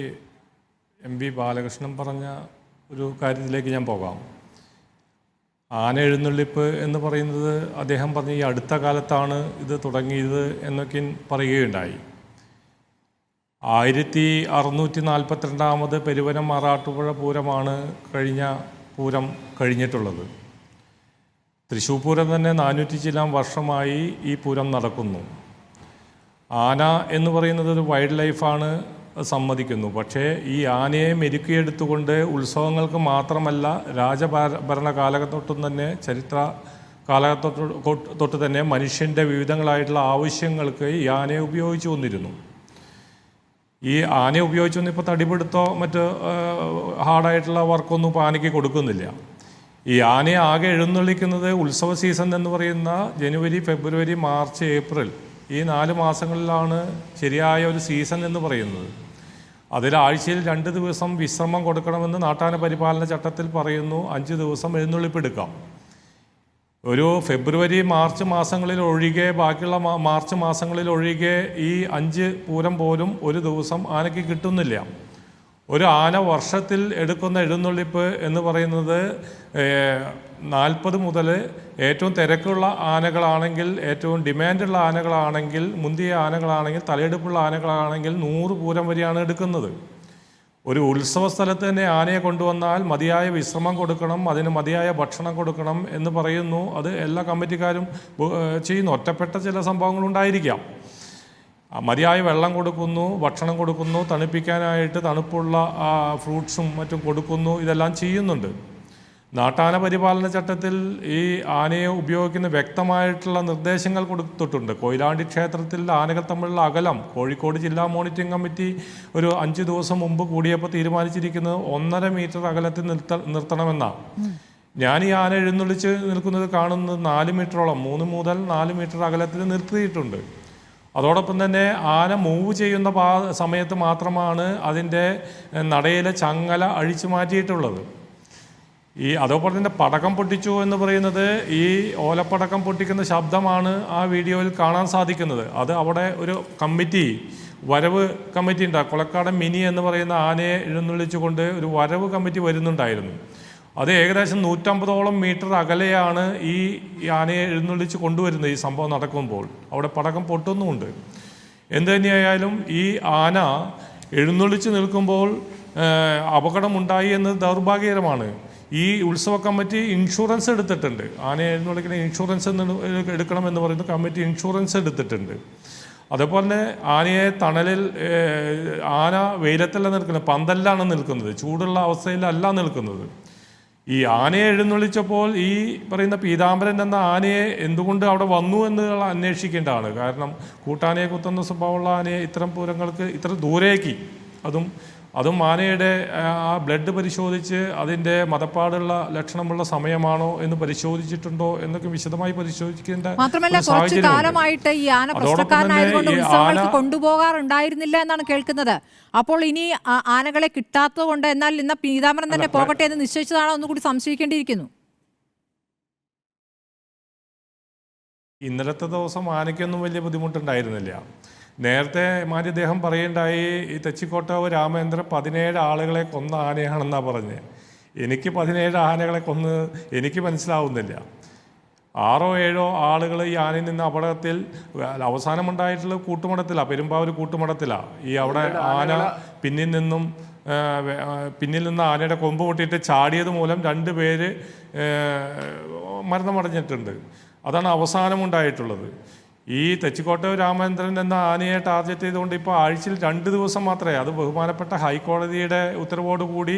Speaker 3: MV ബാലകൃഷ്ണൻ പറഞ്ഞ ഒരു കാര്യത്തിലേക്ക് ഞാൻ പോകാം. ആന എഴുന്നള്ളിപ്പ് എന്ന് പറയുന്നത് അദ്ദേഹം പറഞ്ഞ ഈ അടുത്ത കാലത്താണ് ഇത് തുടങ്ങിയത് എന്നൊക്കെ പറയുകയുണ്ടായി. 1642 പെരുവനം ആറാട്ടുപുഴ പൂരമാണ് കഴിഞ്ഞ പൂരം കഴിഞ്ഞിട്ടുള്ളത്. തൃശ്ശൂർ പൂരം തന്നെ 400 ചില്ലാൻ വർഷമായി ഈ പൂരം നടക്കുന്നു. ആന എന്ന് പറയുന്നത് ഒരു വൈൽഡ് ലൈഫാണ്, സമ്മതിക്കുന്നു. പക്ഷേ ഈ ആനയെ മെരുക്കിയെടുത്തുകൊണ്ട് ഉത്സവങ്ങൾക്ക് മാത്രമല്ല, രാജഭരണ കാലഘട്ടം തന്നെ, ചരിത്ര കാലഘട്ടത്തൊട്ട് തന്നെ മനുഷ്യൻ്റെ വിവിധങ്ങളായിട്ടുള്ള ആവശ്യങ്ങൾക്ക് ഈ ആനയെ ഉപയോഗിച്ചു വന്നിരുന്നു. ഈ ആനയെ ഉപയോഗിച്ചു വന്ന് ഇപ്പോൾ തടിപിടുത്തോ മറ്റ് ഹാർഡായിട്ടുള്ള വർക്കൊന്നും ഇപ്പോൾ ആനയ്ക്ക് കൊടുക്കുന്നില്ല. ഈ ആനയെ ആകെ എഴുന്നള്ളിക്കുന്നത് ഉത്സവ സീസൺ എന്ന് പറയുന്ന ജനുവരി, ഫെബ്രുവരി, മാർച്ച്, ഏപ്രിൽ ഈ 4 മാസങ്ങളിലാണ് ശരിയായ ഒരു സീസൺ എന്ന് പറയുന്നത്. അതിൽ ആഴ്ചയിൽ 2 ദിവസം വിശ്രമം കൊടുക്കണമെന്ന് നാട്ടാന പരിപാലന ചട്ടത്തിൽ പറയുന്നു. 5 ദിവസം എഴുന്നള്ളിപ്പെടുക്കാം. ഒരു ഫെബ്രുവരി, മാർച്ച് മാസങ്ങളിൽ ഒഴികെ, ബാക്കിയുള്ള മാർച്ച് മാസങ്ങളിൽ ഒഴികെ ഈ 5 പൂരം പോലും ഒരു ദിവസം ആനയ്ക്ക് കിട്ടുന്നില്ല. ഒരു ആന വർഷത്തിൽ എടുക്കുന്ന എഴുന്നള്ളിപ്പ് എന്ന് പറയുന്നത് 40 മുതൽ ഏറ്റവും തിരക്കുള്ള ആനകളാണെങ്കിൽ, ഏറ്റവും ഡിമാൻഡുള്ള ആനകളാണെങ്കിൽ, മുന്തിയ ആനകളാണെങ്കിൽ, തലയെടുപ്പുള്ള ആനകളാണെങ്കിൽ 100 പൂരം വരെയാണ് എടുക്കുന്നത്. ഒരു ഉത്സവ സ്ഥലത്ത് തന്നെ ആനയെ കൊണ്ടുവന്നാൽ മതിയായ വിശ്രമം കൊടുക്കണം, അതിന് മതിയായ ഭക്ഷണം കൊടുക്കണം എന്ന് പറയുന്നു. അത് എല്ലാ കമ്മിറ്റിക്കാരും ചെയ്യുന്നു. ഒറ്റപ്പെട്ട ചില സംഭവങ്ങളുണ്ടായിരിക്കാം. മതിയായ വെള്ളം കൊടുക്കുന്നു, ഭക്ഷണം കൊടുക്കുന്നു, തണുപ്പിക്കാനായിട്ട് തണുപ്പുള്ള ഫ്രൂട്ട്സും മറ്റും കൊടുക്കുന്നു. ഇതെല്ലാം ചെയ്യുന്നുണ്ട്. നാട്ടാന പരിപാലന ചട്ടത്തിൽ ഈ ആനയെ ഉപയോഗിക്കുന്ന വ്യക്തമായിട്ടുള്ള നിർദ്ദേശങ്ങൾ കൊടുത്തിട്ടുണ്ട്. കൊയിലാണ്ടി ക്ഷേത്രത്തിൽ ആനകൾ തമ്മിലുള്ള അകലം കോഴിക്കോട് ജില്ലാ മോണിറ്ററിംഗ് കമ്മിറ്റി ഒരു 5 ദിവസം മുമ്പ് കൂടിയപ്പോൾ തീരുമാനിച്ചിരിക്കുന്നത് 1.5 മീറ്റർ അകലത്തിൽ നിർത്തണമെന്നാണ്. ഞാൻ ഈ ആന എഴുന്നള്ളിച്ച് നിൽക്കുന്നത് കാണുന്നത് 4 മീറ്ററോളം 3 മുതൽ 4 മീറ്റർ അകലത്തിൽ നിർത്തിയിട്ടുണ്ട്. അതോടൊപ്പം തന്നെ ആന മൂവ് ചെയ്യുന്ന സമയത്ത് മാത്രമാണ് അതിൻ്റെ നടയിലെ ചങ്ങല അഴിച്ചു മാറ്റിയിട്ടുള്ളത്. അതോടൊപ്പം തന്നെ പടക്കം പൊട്ടിച്ചു എന്ന് പറയുന്നത് ഈ ഓലപ്പടക്കം പൊട്ടിക്കുന്ന ശബ്ദമാണ് ആ വീഡിയോയിൽ കാണാൻ സാധിക്കുന്നത്. അത് അവിടെ ഒരു കമ്മിറ്റി വരവ് കമ്മിറ്റി ഉണ്ട്. കൊളക്കാടൻ മിനി എന്ന് പറയുന്ന ആനയെ എഴുന്നള്ളിച്ചുകൊണ്ട് ഒരു വരവ് കമ്മിറ്റി വരുന്നുണ്ടായിരുന്നു. അത് ഏകദേശം 150ഓളം മീറ്റർ അകലെയാണ് ഈ ആനയെ എഴുന്നള്ളിച്ച് കൊണ്ടുവരുന്നത്. ഈ സംഭവം നടക്കുമ്പോൾ അവിടെ പടക്കം പൊട്ടുന്നുമുണ്ട്. എന്തു തന്നെയായാലും ഈ ആന എഴുന്നള്ളിച്ച് നിൽക്കുമ്പോൾ അപകടമുണ്ടായി എന്നത് ദൗർഭാഗ്യകരമാണ്. ഈ ഉത്സവ കമ്മിറ്റി ഇൻഷുറൻസ് എടുത്തിട്ടുണ്ട്. ആനയെ എഴുന്നള്ളിക്കുന്ന ഇൻഷുറൻസ് എടുക്കണമെന്ന് പറയുന്ന കമ്മിറ്റി ഇൻഷുറൻസ് എടുത്തിട്ടുണ്ട്. അതേപോലെ തന്നെ ആനയെ തണലിൽ ആന വെയിലത്തല്ല നിൽക്കുന്നത്, പന്തലിലാണ് നിൽക്കുന്നത്, ചൂടുള്ള അവസ്ഥയിലല്ല നിൽക്കുന്നത്. ഈ ആനയെ എഴുന്നള്ളിച്ചപ്പോൾ ഈ പറയുന്ന പീതാംബരൻ എന്ന ആനയെ എന്തുകൊണ്ട് അവിടെ വന്നു എന്ന് അന്വേഷിക്കേണ്ടതാണ്. കാരണം കൂട്ടാനയെ കുത്തുന്ന സ്വഭാവമുള്ള ആനയെ ഇത്തരം പൂരങ്ങൾക്ക് ഇത്ര ദൂരേക്ക് അതും ആനയുടെ ആ ബ്ലഡ് പരിശോധിച്ച് അതിൻ്റെ മതപ്പാടുള്ള ലക്ഷണമുള്ള സമയമാണോ എന്ന് പരിശോധിച്ചിട്ടുണ്ടോ എന്നൊക്കെ വിശദമായി പരിശോധിക്കേണ്ട.
Speaker 2: മാത്രമല്ല കുറച്ചു കാലമായിട്ട് ഈ ആന പ്രശ്നക്കാരനായതുകൊണ്ട് ഉത്സവങ്ങൾക്ക് കൊണ്ടുപോകാറുണ്ടായിരുന്നില്ല എന്നാണ് കേൾക്കുന്നത്. അപ്പോൾ ഇനി ആനകളെ കിട്ടാത്തത് കൊണ്ട് എന്നാൽ ഇന്ന് പീതാംബരൻ തന്നെ പോകട്ടെ എന്ന് നിശ്ചയിച്ചതാണോ ഒന്നുകൂടി സംശയിക്കേണ്ടിയിരിക്കുന്നു.
Speaker 3: ഇന്നലത്തെ ദിവസം ആനയ്ക്കൊന്നും വലിയ ബുദ്ധിമുട്ടുണ്ടായിരുന്നില്ല. നേരത്തെ മാന്യദേഹം പറയേണ്ടായി ഈ തെച്ചിക്കോട്ടാവ് രാമേന്ദ്രൻ 17 ആളുകളെ കൊന്ന ആനയാണെന്നാണ് പറഞ്ഞത്. എനിക്ക് 17 ആനകളെ കൊന്ന് എനിക്ക് മനസ്സിലാവുന്നില്ല. 6 or 7 ആളുകൾ ഈ ആനയിൽ നിന്ന് അപകടത്തിൽ അവസാനമുണ്ടായിട്ടുള്ള കൂട്ടുമടത്തിലാണ്, പെരുമ്പാവൂർ കൂട്ടുമടത്തിലാണ്. ഈ അവിടെ ആന പിന്നിൽ നിന്ന് ആനയുടെ കൊമ്പ് പൊട്ടിയിട്ട് ചാടിയത് മൂലം 2 പേര് മരണമടഞ്ഞിട്ടുണ്ട്. അതാണ് അവസാനമുണ്ടായിട്ടുള്ളത്. ഈ തെച്ചിക്കോട്ട രാമേന്ദ്രൻ എന്ന ആനയെ ടാർഗറ്റ് ചെയ്തുകൊണ്ട് ഇപ്പോൾ ആഴ്ചയിൽ 2 ദിവസം മാത്രമേ, അത് ബഹുമാനപ്പെട്ട ഹൈക്കോടതിയുടെ ഉത്തരവോടുകൂടി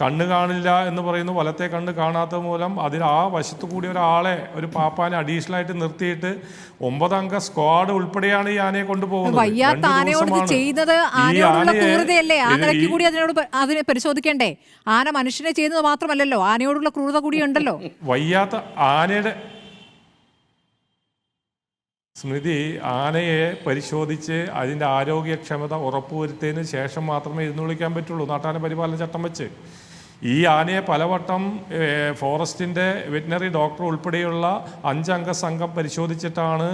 Speaker 3: കണ്ണ് കാണില്ല എന്ന് പറയുന്നു, വലത്തെ കണ്ണ് കാണാത്തത് മൂലം അതിൽ ആ വശത്തു കൂടി ഒരാളെ, ഒരു പാപ്പാനെ അഡീഷണൽ ആയിട്ട് നിർത്തിയിട്ട് 9 അംഗ സ്ക്വാഡ് ഉൾപ്പെടെയാണ് ഈ ആനയെ കൊണ്ടുപോകുന്നത്.
Speaker 2: അതിനെ പരിശോധിക്കണ്ടേ? ആന മനുഷ്യനെ ചെയ്യുന്നത് മാത്രമല്ലല്ലോ, ആനയോടുള്ള ക്രൂരത കൂടി ഉണ്ടല്ലോ.
Speaker 3: വയ്യാത്ത ആനയുടെ സ്മൃതി, ആനയെ പരിശോധിച്ച് അതിൻ്റെ ആരോഗ്യക്ഷമത ഉറപ്പുവരുത്തിയതിന് ശേഷം മാത്രമേ എഴുന്നള്ളിക്കാൻ പറ്റുള്ളൂ നാട്ടാന പരിപാലന ചട്ടം വെച്ച്. ഈ ആനയെ പലവട്ടം ഫോറസ്റ്റിൻ്റെ വെറ്റിനറി ഡോക്ടർ ഉൾപ്പെടെയുള്ള 5 അംഗ സംഘം പരിശോധിച്ചിട്ടാണ്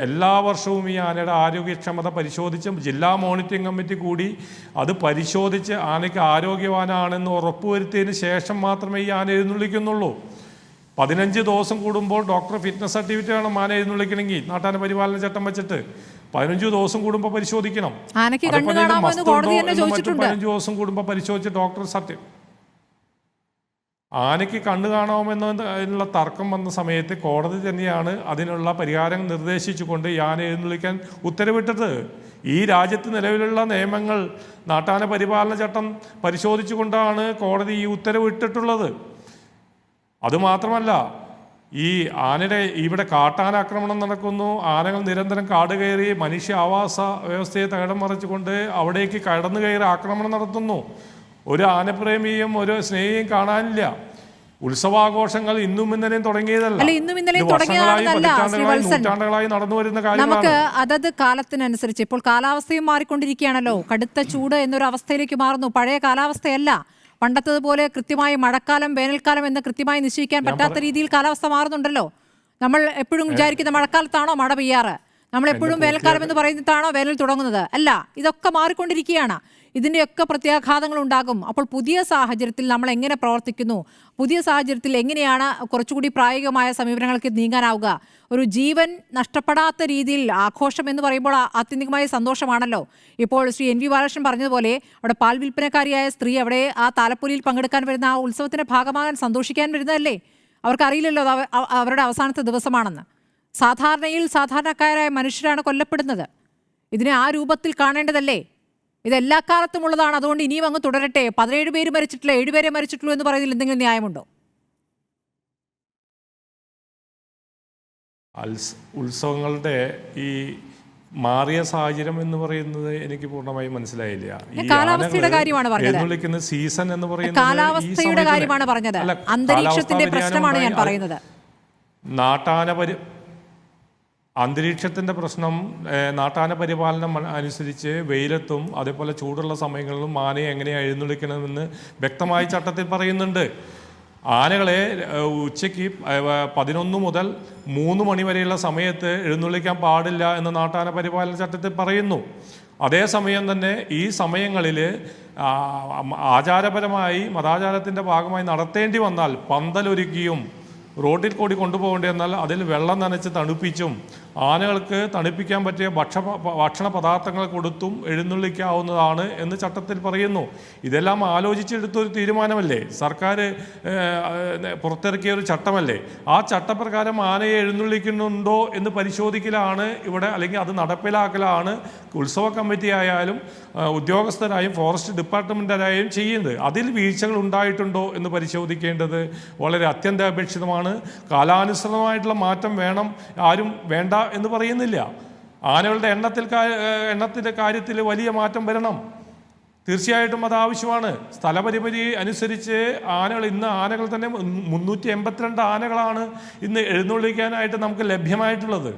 Speaker 3: എല്ലാ വർഷവും ഈ ആനയുടെ ആരോഗ്യക്ഷമത പരിശോധിച്ച് ജില്ലാ മോണിറ്ററിംഗ് കമ്മിറ്റി കൂടി അത് പരിശോധിച്ച് ആനയ്ക്ക് ആരോഗ്യവാനാണെന്ന് ഉറപ്പുവരുത്തിയതിന് ശേഷം മാത്രമേ ഈ ആന എഴുന്നള്ളിക്കുന്നുള്ളൂ. 15 ദിവസം കൂടുമ്പോൾ ഡോക്ടർ ഫിറ്റ്നസ് സർട്ടിഫിക്കറ്റ് വേണം ആന എഴുന്നള്ളിക്കണമെങ്കിൽ നാട്ടാന പരിപാലന ചട്ടം വെച്ചിട്ട്. 15 ദിവസം കൂടുമ്പോൾ പരിശോധിക്കണം. 15 ദിവസം കൂടുമ്പോൾ പരിശോധിച്ച് ഡോക്ടർ ആനയ്ക്ക് കണ്ണ് കാണാമെന്നതിനുള്ള തർക്കം വന്ന സമയത്ത് കോടതി തന്നെയാണ് അതിനുള്ള പരിഹാരം നിർദ്ദേശിച്ചുകൊണ്ട് ഈ ആന എഴുന്നള്ളിക്കാൻ ഉത്തരവിട്ടത്. ഈ രാജ്യത്ത് നിലവിലുള്ള നിയമങ്ങൾ, നാട്ടാന പരിപാലന ചട്ടം പരിശോധിച്ചുകൊണ്ടാണ് കോടതി ഈ ഉത്തരവിട്ടിട്ടുള്ളത്. അതുമാത്രമല്ല, ഈ ആനയുടെ ഇവിടെ കാട്ടാനാക്രമണം നടക്കുന്നു. ആനകൾ നിരന്തരം കാട് കയറി മനുഷ്യ ആവാസ വ്യവസ്ഥയെ തകിടം മറിച്ചുകൊണ്ട് അവിടേക്ക് കടന്നു കയറി ആക്രമണം നടത്തുന്നു. ഒരു ആനപ്രേമിയും ഒരു സ്നേഹിയും കാണാനില്ല. ഉത്സവാഘോഷങ്ങൾ ഇന്നും ഇന്നലെയും തുടങ്ങിയതല്ല, നൂറ്റാണ്ടുകളായി നടന്നു വരുന്ന കാര്യമാണ്.
Speaker 2: നമുക്ക് അതത് കാലത്തിനനുസരിച്ച് ഇപ്പോൾ കാലാവസ്ഥയും മാറിക്കൊണ്ടിരിക്കുകയാണല്ലോ. കടുത്ത ചൂട് എന്നൊരു അവസ്ഥയിലേക്ക് മാറുന്നു. പഴയ കാലാവസ്ഥയല്ല, പണ്ടത്തതുപോലെ കൃത്യമായി മഴക്കാലം വേനൽക്കാലം എന്ന് കൃത്യമായി നിശ്ചയിക്കാൻ പറ്റാത്ത രീതിയിൽ കാലാവസ്ഥ മാറുന്നുണ്ടല്ലോ. നമ്മൾ എപ്പോഴും വിചാരിക്കുന്ന മഴക്കാലത്താണോ മഴ പെയ്യാറ്, നമ്മളെപ്പോഴും വേനൽക്കാലം എന്ന് പറയുന്നതാണോ വേനൽ തുടങ്ങുന്നത്? അല്ല, ഇതൊക്കെ മാറിക്കൊണ്ടിരിക്കുകയാണ്. ഇതിൻ്റെയൊക്കെ പ്രത്യാഘാതങ്ങൾ ഉണ്ടാകും. അപ്പോൾ പുതിയ സാഹചര്യത്തിൽ നമ്മൾ എങ്ങനെ പ്രവർത്തിക്കുന്നു, പുതിയ സാഹചര്യത്തിൽ എങ്ങനെയാണ് കുറച്ചുകൂടി പ്രായോഗികമായ സമീപനങ്ങൾക്ക് നീങ്ങാനാവുക? ഒരു ജീവൻ നഷ്ടപ്പെടാത്ത രീതിയിൽ ആഘോഷം എന്ന് പറയുമ്പോൾ ആത്യന്തികമായ സന്തോഷമാണല്ലോ. ഇപ്പോൾ ശ്രീ NV ബാലകൃഷ്ണൻ പറഞ്ഞതുപോലെ അവിടെ പാൽ വിൽപ്പനക്കാരിയായ സ്ത്രീ അവിടെ ആ താലപ്പൊലിയിൽ പങ്കെടുക്കാൻ വരുന്ന ആ ഉത്സവത്തിന്റെ ഭാഗമാകാൻ സന്തോഷിക്കാൻ വരുന്നതല്ലേ? അവർക്കറിയില്ലല്ലോ അത് അവരുടെ അവസാനത്തെ ദിവസമാണെന്ന്. സാധാരണയിൽ സാധാരണക്കാരായ മനുഷ്യരാണ് കൊല്ലപ്പെടുന്നത്. ഇതിനെ ആ രൂപത്തിൽ കാണേണ്ടതല്ലേ? ഇത് എല്ലാ കാലത്തും ഉള്ളതാണ്. അതുകൊണ്ട് ഇനിയും അങ്ങ് തുടരട്ടെ. 17 പേര് മരിച്ചിട്ടില്ല, 7 പേരെ മരിച്ചിട്ടുള്ളൂ എന്ന് പറയുന്നതിൽ എന്തെങ്കിലും ന്യായമുണ്ടോ?
Speaker 3: ഉത്സവങ്ങളുടെ ഈ മാറിയ സാഹചര്യം എന്ന് പറയുന്നത് എനിക്ക് പൂർണ്ണമായും മനസ്സിലായില്ല. ഈ
Speaker 2: കാലാവസ്ഥയുടെ കാര്യമാണ് പറഞ്ഞത്.
Speaker 3: എഴുന്നള്ളിക്കുന്ന സീസൺ എന്ന് പറയുന്നത്
Speaker 2: കാലാവസ്ഥയുടെ കാര്യമാണ് പറഞ്ഞത്. അന്തരീക്ഷത്തിന്റെ പ്രശ്നമാണ് ഞാൻ പറയുന്നത്.
Speaker 3: അന്തരീക്ഷത്തിൻ്റെ പ്രശ്നം, നാട്ടാന പരിപാലനം അനുസരിച്ച് വെയിലത്തും അതേപോലെ ചൂടുള്ള സമയങ്ങളിലും ആനയെ എങ്ങനെയാണ് എഴുന്നള്ളിക്കണമെന്ന് വ്യക്തമായി ചട്ടത്തിൽ പറയുന്നുണ്ട്. ആനകളെ ഉച്ചയ്ക്ക് 11 മുതൽ 3 മണി വരെയുള്ള സമയത്ത് എഴുന്നള്ളിക്കാൻ പാടില്ല എന്ന് നാട്ടാന പരിപാലന ചട്ടത്തിൽ പറയുന്നു. അതേസമയം തന്നെ ഈ സമയങ്ങളിൽ ആചാരപരമായി മതാചാരത്തിൻ്റെ ഭാഗമായി നടത്തേണ്ടി വന്നാൽ പന്തലൊരുക്കിയും റോഡിൽ കൂടി കൊണ്ടുപോകേണ്ടി എന്നാൽ അതിൽ വെള്ളം നനച്ച് തണുപ്പിച്ചും ആനകൾക്ക് തണുപ്പിക്കാൻ പറ്റിയ ഭക്ഷണ പദാർത്ഥങ്ങൾ കൊടുത്തും എഴുന്നള്ളിക്കാവുന്നതാണ് എന്ന് ചട്ടത്തിൽ പറയുന്നു. ഇതെല്ലാം ആലോചിച്ചെടുത്തൊരു തീരുമാനമല്ലേ, സർക്കാർ പുറത്തിറക്കിയ ഒരു ചട്ടമല്ലേ. ആ ചട്ടപ്രകാരം ആനയെ എഴുന്നള്ളിക്കുന്നുണ്ടോ എന്ന് പരിശോധിക്കലാണ് ഇവിടെ, അല്ലെങ്കിൽ അത് നടപ്പിലാക്കലാണ് ഉത്സവ കമ്മിറ്റി ആയാലും ഉദ്യോഗസ്ഥരായും ഫോറസ്റ്റ് ഡിപ്പാർട്ട്മെൻറ്റായും ചെയ്യുന്നത്. അതിൽ വീഴ്ചകൾ ഉണ്ടായിട്ടുണ്ടോ എന്ന് പരിശോധിക്കേണ്ടത് വളരെ അത്യന്താപേക്ഷിതമാണ്. കാലാനുസൃതമായിട്ടുള്ള മാറ്റം വേണം, ആരും വേണ്ട എന്ന് പറയുന്നില്ല. ആനകളുടെ എണ്ണത്തിൻ്റെ കാര്യത്തിൽ വലിയ മാറ്റം വരണം, തീർച്ചയായിട്ടും അത് ആവശ്യമാണ്. സ്ഥലപരിമിതി അനുസരിച്ച് ആനകൾ തന്നെ 382 ആനകളാണ് ഇന്ന് എഴുന്നള്ളിക്കാനായിട്ട് നമുക്ക് ലഭ്യമായിട്ടുള്ളത്.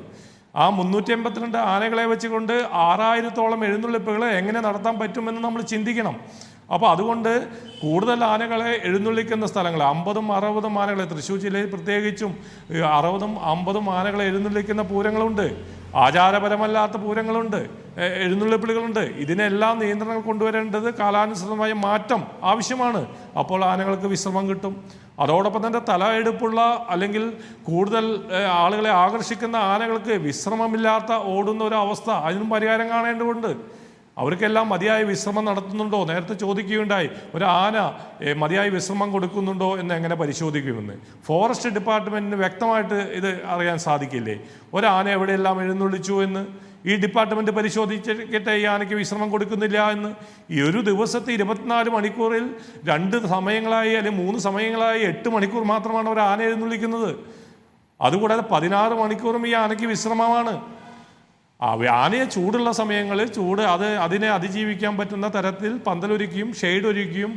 Speaker 3: ആ 382 ആനകളെ വെച്ചുകൊണ്ട് 6000-ഓളം എഴുന്നള്ളിപ്പുകൾ എങ്ങനെ നടത്താൻ പറ്റുമെന്ന് നമ്മൾ ചിന്തിക്കണം. അപ്പോൾ അതുകൊണ്ട് കൂടുതൽ ആനകളെ എഴുന്നള്ളിക്കുന്ന സ്ഥലങ്ങൾ 50ഉം 60ഉം ആനകളെ, തൃശ്ശൂർ ജില്ലയിൽ പ്രത്യേകിച്ചും 60ഉം 50ഉം ആനകളെ എഴുന്നള്ളിക്കുന്ന പൂരങ്ങളുണ്ട്, ആചാരപരമല്ലാത്ത പൂരങ്ങളുണ്ട്, എഴുന്നള്ളിപ്പുകളുണ്ട്. ഇതിനെല്ലാം നിയന്ത്രണങ്ങൾ കൊണ്ടുവരേണ്ടത് കാലാനുസൃതമായ മാറ്റം ആവശ്യമാണ്. അപ്പോൾ ആനകൾക്ക് വിശ്രമം കിട്ടും. അതോടൊപ്പം തന്നെ തലയെടുപ്പുള്ള അല്ലെങ്കിൽ കൂടുതൽ ആളുകളെ ആകർഷിക്കുന്ന ആനകൾക്ക് വിശ്രമമില്ലാത്ത ഓടുന്ന ഒരു അവസ്ഥ, അതിനും പരിഹാരം കാണേണ്ടതുണ്ട്. അവർക്കെല്ലാം മതിയായ വിശ്രമം നടത്തുന്നുണ്ടോ? നേരത്തെ ചോദിക്കുകയുണ്ടായി, ഒരു ആന മതിയായ വിശ്രമം കൊടുക്കുന്നുണ്ടോ എന്ന് എങ്ങനെ പരിശോധിക്കുമെന്ന്. ഫോറസ്റ്റ് ഡിപ്പാർട്ട്മെൻറ്റിന് വ്യക്തമായിട്ട് ഇത് അറിയാൻ സാധിക്കില്ലേ? ഒരാന എവിടെയെല്ലാം എഴുന്നള്ളിച്ചു എന്ന് ഈ ഡിപ്പാർട്ട്മെൻറ്റ് പരിശോധിച്ചിട്ട് ഈ ആനയ്ക്ക് വിശ്രമം കൊടുക്കുന്നില്ല എന്ന്. ഈ ഒരു ദിവസത്തെ 24 മണിക്കൂറിൽ 2 സമയങ്ങളായി അല്ലെങ്കിൽ 3 സമയങ്ങളായി 8 മണിക്കൂർ മാത്രമാണ് ഒരു ആന എഴുന്നള്ളിക്കുന്നത്. അതുകൂടാതെ 16 മണിക്കൂറും ഈ ആനയ്ക്ക് വിശ്രമമാണ്. ആനയെ ചൂടുള്ള സമയങ്ങളിൽ അതിനെ അതിജീവിക്കാൻ പറ്റുന്ന തരത്തിൽ പന്തലൊരുക്കിയും ഷെയ്ഡ് ഒരുക്കിയും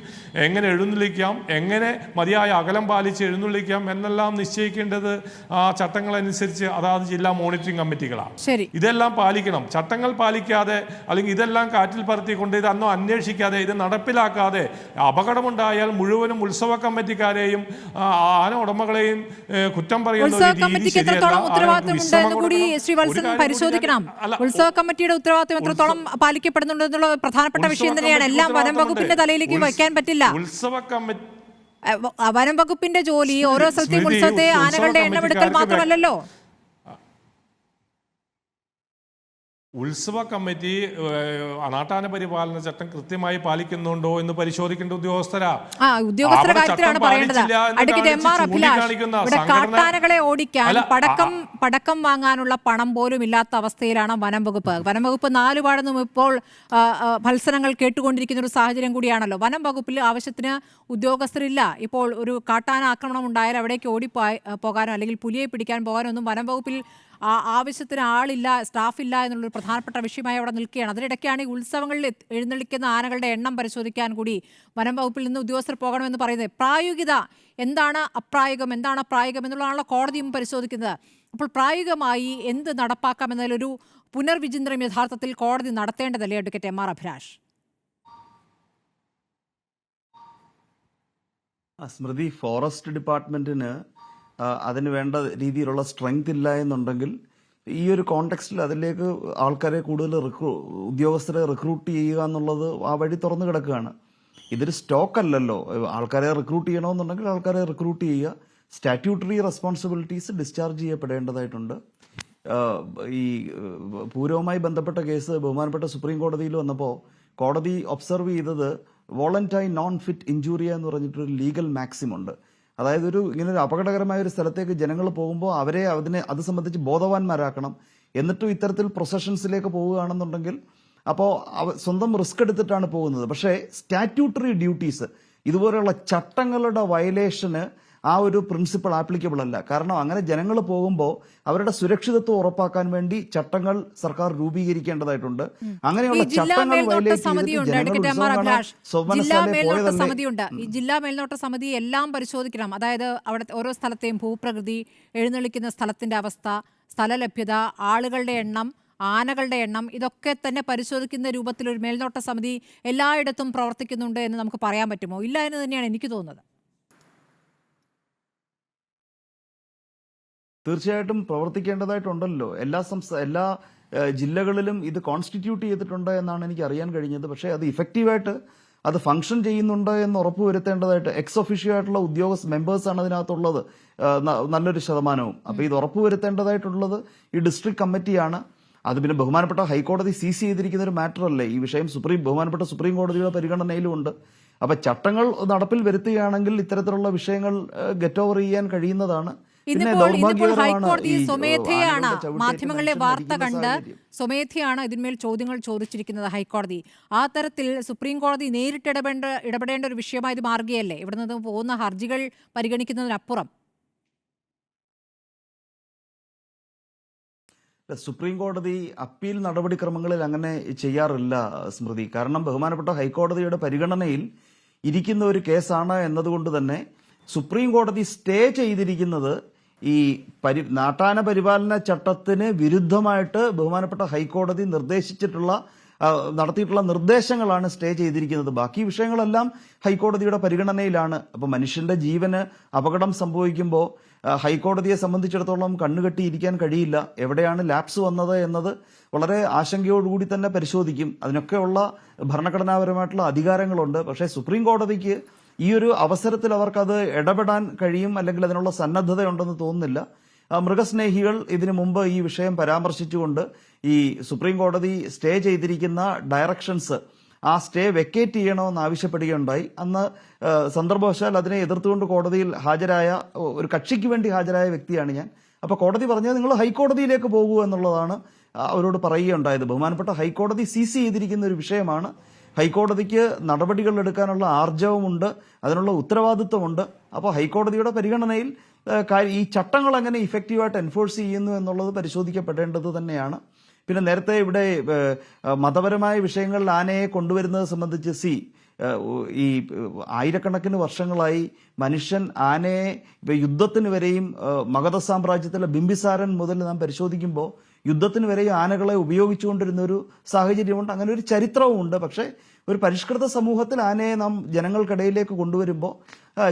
Speaker 3: എങ്ങനെ എഴുന്നള്ളിക്കാം, എങ്ങനെ മതിയായ അകലം പാലിച്ച് എഴുന്നള്ളിക്കാം എന്നെല്ലാം നിശ്ചയിക്കേണ്ടത് ആ ചട്ടങ്ങളനുസരിച്ച് അതാത് ജില്ലാ മോണിറ്ററിംഗ് കമ്മിറ്റികളാണ്. ഇതെല്ലാം പാലിക്കണം. ചട്ടങ്ങൾ പാലിക്കാതെ അല്ലെങ്കിൽ ഇതെല്ലാം കാറ്റിൽ പറത്തിക്കൊണ്ട് ഇതൊന്നും അന്വേഷിക്കാതെ ഇത് നടപ്പിലാക്കാതെ അപകടമുണ്ടായാൽ മുഴുവനും ഉത്സവ കമ്മിറ്റിക്കാരെയും ആന ഉടമകളെയും കുറ്റം പറയുന്ന
Speaker 2: ഉത്സവ കമ്മിറ്റിയുടെ ഉത്തരവാദിത്വം എത്രത്തോളം പാലിക്കപ്പെടുന്നുണ്ടെന്നുള്ള പ്രധാനപ്പെട്ട വിഷയം തന്നെയാണ്. എല്ലാം വനം വകുപ്പിന്റെ തലയിലേക്ക് വയ്ക്കാൻ പറ്റില്ല. വനം വകുപ്പിന്റെ ജോലി ഓരോ സ്ഥലത്തെയും ഉത്സവത്തെ ആനകളുടെ എണ്ണമെടുക്കൽ മാത്രമല്ലല്ലോ.
Speaker 3: ഉത്സവ കമ്മിറ്റി നാട്ടാന പരിപാലന ചട്ടം കൃത്യമായി പാലിക്കുന്നുണ്ടോ എന്ന് പരിശോധിക്കേണ്ട
Speaker 2: ഉദ്യോഗസ്ഥരുടെ കാര്യത്തിലാണ് പറയേണ്ടത്. അഡ്വക്കേറ്റ് MR അഭിലാഷ്, ഇവിടെ കാട്ടാനകളെ ഓടിക്കാൻ പടക്കം വാങ്ങാനുള്ള പണം പോലും ഇല്ലാത്ത അവസ്ഥയിലാണ് വനം വകുപ്പ്. വനം വകുപ്പ് 4 പാടുന്നും ഇപ്പോൾ മത്സരങ്ങൾ കേട്ടുകൊണ്ടിരിക്കുന്ന ഒരു സാഹചര്യം കൂടിയാണല്ലോ. വനം വകുപ്പിൽ ആവശ്യത്തിന് ഉദ്യോഗസ്ഥരില്ല. ഇപ്പോൾ ഒരു കാട്ടാന ആക്രമണം ഉണ്ടായാൽ അവിടേക്ക് പോകാനോ അല്ലെങ്കിൽ പുലിയെ പിടിക്കാൻ പോകാനോ ഒന്നും വനം വകുപ്പിൽ ആവശ്യത്തിന് ആളില്ല, സ്റ്റാഫില്ല എന്നുള്ളൊരു പ്രധാനപ്പെട്ട വിഷയമായി അവിടെ നിൽക്കുകയാണ്. അതിനിടയ്ക്കാണ് ഈ ഉത്സവങ്ങളിൽ എഴുന്നള്ളിക്കുന്ന ആനകളുടെ എണ്ണം പരിശോധിക്കാൻ കൂടി വനം വകുപ്പിൽ നിന്ന് ഉദ്യോഗസ്ഥർ പോകണമെന്ന് പറയുന്നത്. പ്രായോഗികത എന്താണ്, അപ്രായോഗികം എന്താണ് പ്രായോഗികം എന്നുള്ളതാണല്ലോ കോടതിയും പരിശോധിക്കുന്നത്. അപ്പോൾ പ്രായോഗികമായി എന്ത് നടപ്പാക്കാം എന്നതിലൊരു പുനർവിചിന്തനം യഥാർത്ഥത്തിൽ കോടതി നടത്തേണ്ടതല്ലേ അഡ്വക്കേറ്റ് MR അഭിലാഷ്?
Speaker 4: സ്മൃതി, ഫോറസ്റ്റ് ഡിപ്പാർട്ട്മെന്റിന് അതിന് വേണ്ട രീതിയിലുള്ള സ്ട്രെങ്ത് ഇല്ല എന്നുണ്ടെങ്കിൽ ഈ ഒരു കോണ്ടെക്സ്റ്റിൽ അതിലേക്ക് ആൾക്കാരെ കൂടുതൽ ഉദ്യോഗസ്ഥരെ റിക്രൂട്ട് ചെയ്യുക എന്നുള്ളത് ആ വഴി തുറന്നു കിടക്കുകയാണ്. ഇതൊരു സ്റ്റോക്ക് അല്ലല്ലോ. ആൾക്കാരെ റിക്രൂട്ട് ചെയ്യണമെന്നുണ്ടെങ്കിൽ ആൾക്കാരെ റിക്രൂട്ട് ചെയ്യുക. സ്റ്റാറ്റ്യൂട്ടറി റെസ്പോൺസിബിലിറ്റീസ് ഡിസ്ചാർജ് ചെയ്യപ്പെടേണ്ടതായിട്ടുണ്ട്. ഈ പൂരവുമായി ബന്ധപ്പെട്ട കേസ് ബഹുമാനപ്പെട്ട സുപ്രീം കോടതിയിൽ വന്നപ്പോൾ കോടതി ഒബ്സർവ് ചെയ്തത് വോളണ്ടറി നോൺ ഫിറ്റ് ഇഞ്ചൂറിയ എന്ന് പറഞ്ഞിട്ടൊരു ലീഗൽ മാക്സിം ഉണ്ട്. അതായത് ഇങ്ങനെ ഒരു അപകടകരമായ ഒരു സ്ഥലത്തേക്ക് ജനങ്ങൾ പോകുമ്പോൾ അവരെ അത് സംബന്ധിച്ച് ബോധവാന്മാരാക്കണം. എന്നിട്ടും ഇത്തരത്തിൽ പ്രൊസഷൻസിലേക്ക് പോവുകയാണെന്നുണ്ടെങ്കിൽ അപ്പോൾ സ്വന്തം റിസ്ക് എടുത്തിട്ടാണ് പോകുന്നത്. പക്ഷേ സ്റ്റാറ്റ്യൂട്ടറി ഡ്യൂട്ടീസ്, ഇതുപോലെയുള്ള ചട്ടങ്ങളുടെ വയലേഷന് ആ ഒരു പ്രിൻസിപ്പിൾ ആപ്ലിക്കബിൾ അല്ല. കാരണം അങ്ങനെ ജനങ്ങൾ പോകുമ്പോൾ അവരുടെ സുരക്ഷിതത്വം ഉറപ്പാക്കാൻ വേണ്ടി ചട്ടങ്ങൾ സർക്കാർ രൂപീകരിക്കേണ്ടതായിട്ടുണ്ട്. അങ്ങനെയുള്ള ചട്ടങ്ങൾ
Speaker 2: സമിതിയുണ്ട്. ഈ ജില്ലാ മേൽനോട്ട സമിതി എല്ലാം പരിശോധിക്കണം. അതായത് അവിടെ ഓരോ സ്ഥലത്തെയും ഭൂപ്രകൃതി, എഴുന്നള്ളിക്കുന്ന സ്ഥലത്തിന്റെ അവസ്ഥ, സ്ഥലലഭ്യത, ആളുകളുടെ എണ്ണം, ആനകളുടെ എണ്ണം, ഇതൊക്കെ തന്നെ പരിശോധിക്കുന്ന രൂപത്തിൽ ഒരു മേൽനോട്ട സമിതി എല്ലായിടത്തും പ്രവർത്തിക്കുന്നുണ്ട് എന്ന് നമുക്ക് പറയാൻ പറ്റുമോ? ഇല്ല എന്ന് തന്നെയാണ് എനിക്ക് തോന്നുന്നത്.
Speaker 4: തീർച്ചയായിട്ടും പ്രവർത്തിക്കേണ്ടതായിട്ടുണ്ടല്ലോ. എല്ലാ ജില്ലകളിലും ഇത് കോൺസ്റ്റിറ്റ്യൂട്ട് ചെയ്തിട്ടുണ്ട് എന്നാണ് എനിക്ക് അറിയാൻ കഴിഞ്ഞത്. പക്ഷേ അത് ഇഫക്റ്റീവായിട്ട് അത് ഫംഗ്ഷൻ ചെയ്യുന്നുണ്ട് എന്ന് ഉറപ്പുവരുത്തേണ്ടതായിട്ട് എക്സ് ഒഫീഷ്യോ ആയിട്ടുള്ള മെമ്പേഴ്സാണ് അതിനകത്തുള്ളത് നല്ലൊരു ശതമാനവും. അപ്പോൾ ഇത് ഉറപ്പുവരുത്തേണ്ടതായിട്ടുള്ളത് ഈ ഡിസ്ട്രിക്ട് കമ്മിറ്റിയാണ്. അത് പിന്നെ ബഹുമാനപ്പെട്ട ഹൈക്കോടതി സീസ് ചെയ്തിരിക്കുന്ന ഒരു മാറ്റർ അല്ലേ. ഈ വിഷയം ബഹുമാനപ്പെട്ട സുപ്രീം കോടതിയുടെ പരിഗണനയിലുമുണ്ട്. അപ്പൊ ചട്ടങ്ങൾ നടപ്പിൽ വരുത്തുകയാണെങ്കിൽ ഇത്തരത്തിലുള്ള വിഷയങ്ങൾ ഗെറ്റ് ഓവർ ചെയ്യാൻ കഴിയുന്നതാണ്.
Speaker 2: ഇന്നിപ്പോൾ ഹൈക്കോടതി സ്വമേധയാണ് മാധ്യമങ്ങളിലെ വാർത്ത കണ്ട് സ്വമേധയാണ് ഇതിന്മേൽ ചോദ്യങ്ങൾ ചോദിച്ചിരിക്കുന്നത് ഹൈക്കോടതി. ആ തരത്തിൽ സുപ്രീം കോടതി നേരിട്ട് ഇടപെടേണ്ട ഒരു വിഷയമായി ഇത് മാറുകയല്ലേ? ഇവിടെ നിന്ന് പോകുന്ന ഹർജികൾ പരിഗണിക്കുന്നതിനപ്പുറം.
Speaker 4: സുപ്രീം കോടതി അപ്പീൽ നടപടിക്രമങ്ങളിൽ അങ്ങനെ ചെയ്യാറില്ല സ്മൃതി. കാരണം ബഹുമാനപ്പെട്ട ഹൈക്കോടതിയുടെ പരിഗണനയിൽ ഇരിക്കുന്ന ഒരു കേസാണ് എന്നതുകൊണ്ട് തന്നെ സുപ്രീം കോടതി സ്റ്റേ ചെയ്തിരിക്കുന്നത് ഈ നാട്ടാന പരിപാലന ചട്ടത്തിന് വിരുദ്ധമായിട്ട് ബഹുമാനപ്പെട്ട ഹൈക്കോടതി നടത്തിയിട്ടുള്ള നിർദ്ദേശങ്ങളാണ് സ്റ്റേ ചെയ്തിരിക്കുന്നത്. ബാക്കി വിഷയങ്ങളെല്ലാം ഹൈക്കോടതിയുടെ പരിഗണനയിലാണ്. അപ്പോൾ മനുഷ്യന്റെ ജീവന് അപകടം സംഭവിക്കുമ്പോൾ ഹൈക്കോടതിയെ സംബന്ധിച്ചിടത്തോളം കണ്ണുകെട്ടിയിരിക്കാൻ കഴിയില്ല. എവിടെയാണ് ലാപ്സ് വന്നത് എന്നത് വളരെ ആശങ്കയോടുകൂടി തന്നെ പരിശോധിക്കും. അതിനൊക്കെയുള്ള ഭരണഘടനാപരമായിട്ടുള്ള അധികാരങ്ങളുണ്ട്. പക്ഷേ സുപ്രീം കോടതിക്ക് ഈ ഒരു അവസരത്തിൽ അവർക്കത് ഇടപെടാൻ കഴിയും, അല്ലെങ്കിൽ അതിനുള്ള സന്നദ്ധതയുണ്ടെന്ന് തോന്നുന്നില്ല. മൃഗസ്നേഹികൾ ഇതിനു മുമ്പ് ഈ വിഷയം പരാമർശിച്ചുകൊണ്ട് ഈ സുപ്രീം കോടതി സ്റ്റേ ചെയ്തിരിക്കുന്ന ഡയറക്ഷൻസ് ആ സ്റ്റേ വെക്കേറ്റ് ചെയ്യണമെന്ന് ആവശ്യപ്പെടുകയുണ്ടായി. അന്ന് സന്ദർഭവശാൽ അതിനെ എതിർത്തുകൊണ്ട് കോടതിയിൽ ഹാജരായ ഒരു കക്ഷിക്ക് വേണ്ടി ഹാജരായ വ്യക്തിയാണ് ഞാൻ. അപ്പോൾ കോടതി പറഞ്ഞത് നിങ്ങൾ ഹൈക്കോടതിയിലേക്ക് പോകൂ എന്നുള്ളതാണ് അവരോട് പറയുകയുണ്ടായത്. ബഹുമാനപ്പെട്ട ഹൈക്കോടതി സീസ് ചെയ്തിരിക്കുന്ന ഒരു വിഷയമാണ്. ഹൈക്കോടതിക്ക് നടപടികൾ എടുക്കാനുള്ള ആർജവമുണ്ട്, അതിനുള്ള ഉത്തരവാദിത്വമുണ്ട്. അപ്പോൾ ഹൈക്കോടതിയുടെ പരിഗണനയിൽ ഈ ചട്ടങ്ങൾ എങ്ങനെ ഇഫക്റ്റീവായിട്ട് എൻഫോഴ്സ് ചെയ്യുന്നു എന്നുള്ളത് പരിശോധിക്കപ്പെടേണ്ടത് തന്നെയാണ്. പിന്നെ നേരത്തെ ഇവിടെ മതപരമായ വിഷയങ്ങളിൽ ആനയെ കൊണ്ടുവരുന്നത് സംബന്ധിച്ച് ഈ ആയിരക്കണക്കിന് വർഷങ്ങളായി മനുഷ്യൻ ആനയെ യുദ്ധത്തിന് വരെയും മഗധ സാമ്രാജ്യത്തിലെ ബിംബിസാരൻ മുതൽ നാം പരിശോധിക്കുമ്പോൾ യുദ്ധത്തിന് വരെയും ആനകളെ ഉപയോഗിച്ചുകൊണ്ടിരുന്ന ഒരു സാഹചര്യമുണ്ട്. അങ്ങനെ ഒരു ചരിത്രവുമുണ്ട്. പക്ഷേ ഒരു പരിഷ്കൃത സമൂഹത്തിൽ ആനയെ നാം ജനങ്ങൾക്കിടയിലേക്ക് കൊണ്ടുവരുമ്പോൾ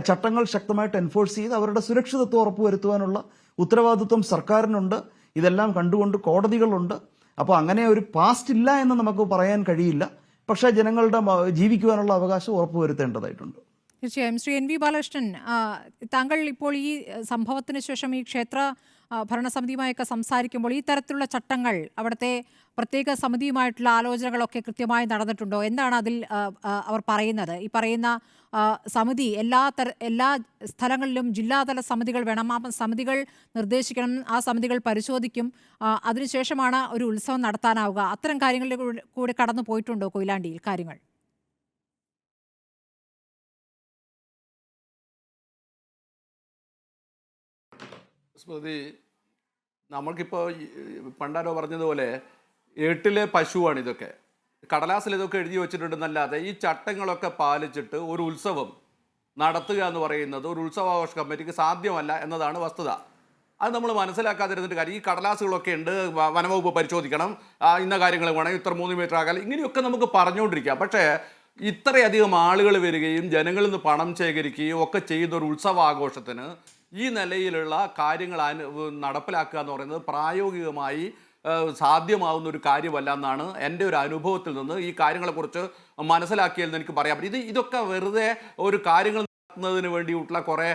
Speaker 4: ചട്ടങ്ങൾ ശക്തമായിട്ട് എൻഫോഴ്സ് ചെയ്ത് അവരുടെ സുരക്ഷിതത്വം ഉറപ്പുവരുത്തുവാനുള്ള ഉത്തരവാദിത്വം സർക്കാരിനുണ്ട്. ഇതെല്ലാം കണ്ടുകൊണ്ട് കോടതികളുണ്ട്. അപ്പോൾ അങ്ങനെ ഒരു പാസ്റ്റ് ഇല്ല എന്ന് നമുക്ക് പറയാൻ കഴിയില്ല. പക്ഷേ ജനങ്ങളുടെ ജീവിക്കുവാനുള്ള അവകാശം ഉറപ്പുവരുത്തേണ്ടതായിട്ടുണ്ട്.
Speaker 2: തീർച്ചയായും. ശ്രീ എൻ വി ബാലകൃഷ്ണൻ, താങ്കൾ ഇപ്പോൾ ഈ സംഭവത്തിന് ശേഷം ഈ ക്ഷേത്ര ഭരണസമിതിയുമായൊക്കെ സംസാരിക്കുമ്പോൾ ഈ തരത്തിലുള്ള ചട്ടങ്ങൾ അവിടുത്തെ പ്രത്യേക സമിതിയുമായിട്ടുള്ള ആലോചനകളൊക്കെ കൃത്യമായി നടന്നിട്ടുണ്ടോ? എന്താണ് അതിൽ അവർ പറയുന്നത്? ഈ പറയുന്ന സമിതി എല്ലാ സ്ഥലങ്ങളിലും ജില്ലാതല സമിതികൾ വേണം, ആ സമിതികൾ നിർദ്ദേശിക്കണം, ആ സമിതികൾ പരിശോധിക്കും, അതിനുശേഷമാണ് ഒരു ഉത്സവം നടത്താനാവുക. അത്തരം കാര്യങ്ങളിൽ കൂടി കടന്നു പോയിട്ടുണ്ടോ കൊയിലാണ്ടിയിൽ കാര്യങ്ങൾ?
Speaker 5: സ്മൃതി, നമ്മൾക്കിപ്പോൾ പണ്ടാരോ പറഞ്ഞതുപോലെ ഏട്ടിലെ പശുവാണ് ഇതൊക്കെ. കടലാസിൽ ഇതൊക്കെ എഴുതി വെച്ചിട്ടുണ്ടെന്നല്ലാതെ ഈ ചട്ടങ്ങളൊക്കെ പാലിച്ചിട്ട് ഒരു ഉത്സവം നടത്തുക എന്ന് പറയുന്നത് ഒരു ഉത്സവാഘോഷ കമ്മിറ്റിക്ക് സാധ്യമല്ല എന്നതാണ് വസ്തുത. അത് നമ്മൾ മനസ്സിലാക്കാതിരുന്നിട്ട് കാര്യം. ഈ കടലാസുകളൊക്കെ ഉണ്ട്, വനംവകുപ്പ് പരിശോധിക്കണം, ഇന്ന കാര്യങ്ങൾ വേണം, ഇത്ര 3 മീറ്റർ ആകാൻ, ഇങ്ങനെയൊക്കെ നമുക്ക് പറഞ്ഞുകൊണ്ടിരിക്കാം. പക്ഷേ ഇത്രയധികം ആളുകൾ വരികയും ജനങ്ങളിൽ നിന്ന് പണം ശേഖരിക്കുകയും ഒക്കെ ചെയ്യുന്ന ഒരു ഉത്സവാഘോഷത്തിന് ഈ നിലയിലുള്ള കാര്യങ്ങൾ നടപ്പിലാക്കുക എന്ന് പറയുന്നത് പ്രായോഗികമായി സാധ്യമാവുന്ന ഒരു കാര്യമല്ല എന്നാണ് എൻ്റെ ഒരു അനുഭവത്തിൽ നിന്ന് ഈ കാര്യങ്ങളെക്കുറിച്ച് മനസ്സിലാക്കിയതെന്ന് എനിക്ക് പറയാൻ പറ്റും. ഇതൊക്കെ വെറുതെ ഒരു കാര്യങ്ങൾ നടത്തുന്നതിന് വേണ്ടിയിട്ടുള്ള കുറേ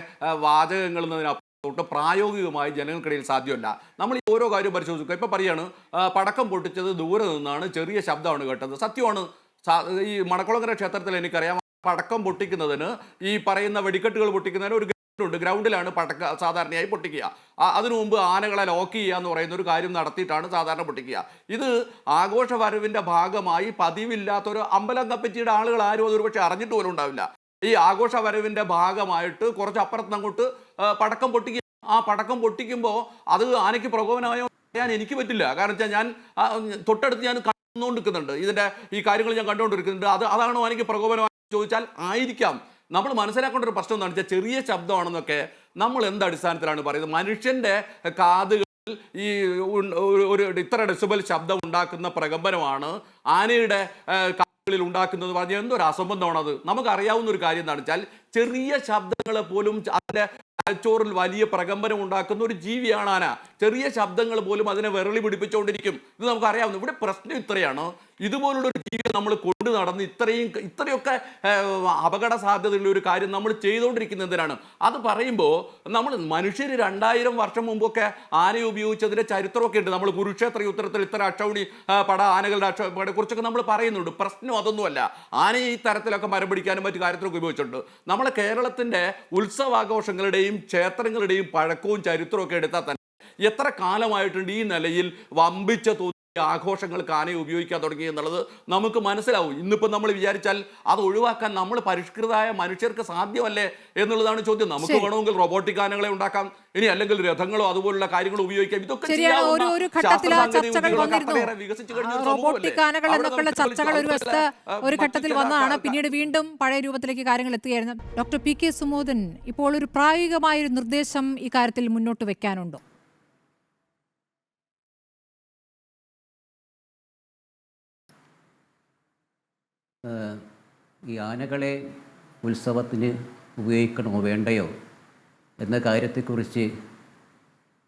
Speaker 5: വാചകങ്ങൾ എന്നതിനപ്പുറത്തോട്ട് പ്രായോഗികമായി ജനങ്ങൾക്കിടയിൽ സാധ്യമല്ല. നമ്മൾ ഈ ഓരോ കാര്യവും പരിശോധിക്കുക. ഇപ്പം പറയാണ് പടക്കം പൊട്ടിച്ചത് ദൂരെ നിന്നാണ്, ചെറിയ ശബ്ദമാണ് കേട്ടത്. സത്യമാണ്. ഈ മണക്കുളങ്ങര ക്ഷേത്രത്തിൽ എനിക്കറിയാം പടക്കം പൊട്ടിക്കുന്നതിന്, ഈ പറയുന്ന വെടിക്കെട്ടുകൾ പൊട്ടിക്കുന്നതിന് ഒരു ഗ്രൗണ്ടിലാണ് സാധാരണയായി പൊട്ടിക്കുക. അതിനു മുമ്പ് ആനകളെ ലോക്ക് ചെയ്യുക എന്ന് പറയുന്ന ഒരു കാര്യം നടത്തിയിട്ടാണ് സാധാരണ പൊട്ടിക്കുക. ഇത് ആഘോഷ വരവിന്റെ ഭാഗമായി പതിവില്ലാത്തൊരു അമ്പലം കമ്മിറ്റിയുടെ ആളുകൾ ആരും അതൊരു പക്ഷേ അറിഞ്ഞിട്ട് പോലും ഉണ്ടാവില്ല. ഈ ആഘോഷ വരവിന്റെ ഭാഗമായിട്ട് കുറച്ച് അപ്പുറത്ത് അങ്ങോട്ട് പടക്കം പൊട്ടിക്കുക. ആ പടക്കം പൊട്ടിക്കുമ്പോൾ അത് ആനയ്ക്ക് പ്രകോപനമായോ പറയാൻ എനിക്ക് പറ്റില്ല. കാരണം വെച്ചാൽ ഞാൻ തൊട്ടടുത്ത് ഞാൻ കണ്ടുകൊണ്ടിരിക്കുന്നുണ്ട്, ഇതിന്റെ ഈ കാര്യങ്ങൾ ഞാൻ കണ്ടുകൊണ്ടിരിക്കുന്നുണ്ട്. അതാണോ ആനയ്ക്ക് പ്രകോപനമായി ചോദിച്ചാൽ ആയിരിക്കാം. നമ്മൾ മനസ്സിലാക്കേണ്ട ഒരു പ്രശ്നം എന്താണെന്ന് വെച്ചാൽ ചെറിയ ശബ്ദമാണെന്നൊക്കെ നമ്മൾ എന്ത് അടിസ്ഥാനത്തിലാണ് പറയുന്നത്? മനുഷ്യന്റെ കാതുകളിൽ ഈ ഒരു ഇത്ര ഡെസിബൽ ശബ്ദം ഉണ്ടാക്കുന്ന പ്രകമ്പനമാണ് ആനയുടെ കാതുകളിൽ ഉണ്ടാക്കുന്നത് പറഞ്ഞാൽ എന്തൊരു അസംബന്ധമാണത്. നമുക്കറിയാവുന്ന ഒരു കാര്യം എന്താണെന്ന് വെച്ചാൽ ചെറിയ ശബ്ദങ്ങളെ പോലും അതിന്റെ തലച്ചോറിൽ വലിയ പ്രകമ്പനം ഉണ്ടാക്കുന്ന ഒരു ജീവിയാണ് ആന. ചെറിയ ശബ്ദങ്ങൾ പോലും അതിനെ വിരളി പിടിപ്പിച്ചുകൊണ്ടിരിക്കും. ഇത് നമുക്കറിയാവുന്നു. ഇവിടെ പ്രശ്നം ഇത്രയാണ്, ഇതുപോലുള്ള ഒരു ജീവിയെ നമ്മൾ കൊണ്ടു നടന്ന് ഇത്രയൊക്കെ അപകട സാധ്യതയുള്ള ഒരു കാര്യം നമ്മൾ ചെയ്തുകൊണ്ടിരിക്കുന്നത് എന്തിനാണ്? അത് പറയുമ്പോൾ നമ്മൾ മനുഷ്യർ 2000 വർഷം മുമ്പൊക്കെ ആനയെ ഉപയോഗിച്ചതിൻ്റെ ചരിത്രമൊക്കെ ഉണ്ട്. നമ്മൾ കുരുക്ഷേത്ര യുദ്ധത്തിൽ ഇത്ര അക്ഷൗണി ആനകളുടെ അക്ഷൗണിയെ കുറിച്ചൊക്കെ നമ്മൾ പറയുന്നുണ്ട്. പ്രശ്നം അതൊന്നുമല്ല. ആനയെ ഈ തരത്തിലൊക്കെ മരം പിടിക്കാനും മറ്റു കാര്യത്തിലൊക്കെ ഉപയോഗിച്ചിട്ടുണ്ട്. നമ്മളെ കേരളത്തിൻ്റെ ഉത്സവാഘോഷങ്ങളുടെയും ക്ഷേത്രങ്ങളുടെയും പഴക്കവും ചരിത്രവും ഒക്കെ എടുത്താൽ തന്നെ എത്ര കാലമായിട്ടുണ്ട് ഈ നിലയിൽ വമ്പിച്ച ആഘോഷങ്ങൾക്ക് ആനയെ ഉപയോഗിക്കാൻ തുടങ്ങി എന്നുള്ളത് നമുക്ക് മനസ്സിലാവും. ഇന്നിപ്പോൾ നമ്മൾ വിചാരിച്ചാൽ അത് ഒഴിവാക്കാൻ നമ്മൾ പരിഷ്കൃതമായ മനുഷ്യർക്ക് സാധ്യമല്ലേ എന്നുള്ളതാണ് ചോദ്യം. നമുക്ക് വേണമെങ്കിൽ റോബോട്ടിക് ആനകളെ ഉണ്ടാക്കാം, ഇനി അല്ലെങ്കിൽ രഥങ്ങളോ അതുപോലുള്ള കാര്യങ്ങൾ ഉപയോഗിക്കാം. ഇതൊക്കെ
Speaker 2: റോബോട്ടിക് ആനകൾ എന്നൊക്കെയുള്ള ചർച്ചകൾ ഒരു ഘട്ടത്തിൽ വന്നതാണ്. പിന്നീട് വീണ്ടും പഴയ രൂപത്തിലേക്ക് കാര്യങ്ങൾ എത്തുകയായിരുന്നു. ഡോക്ടർ പി കെ സുമോദൻ, ഇപ്പോൾ ഒരു പ്രായോഗികമായ ഒരു നിർദ്ദേശം ഈ കാര്യത്തിൽ മുന്നോട്ട് വെക്കാനുണ്ടോ?
Speaker 6: ഈ ആനകളെ ഉത്സവത്തിന് ഉപയോഗിക്കണമോ വേണ്ടയോ എന്ന കാര്യത്തെക്കുറിച്ച്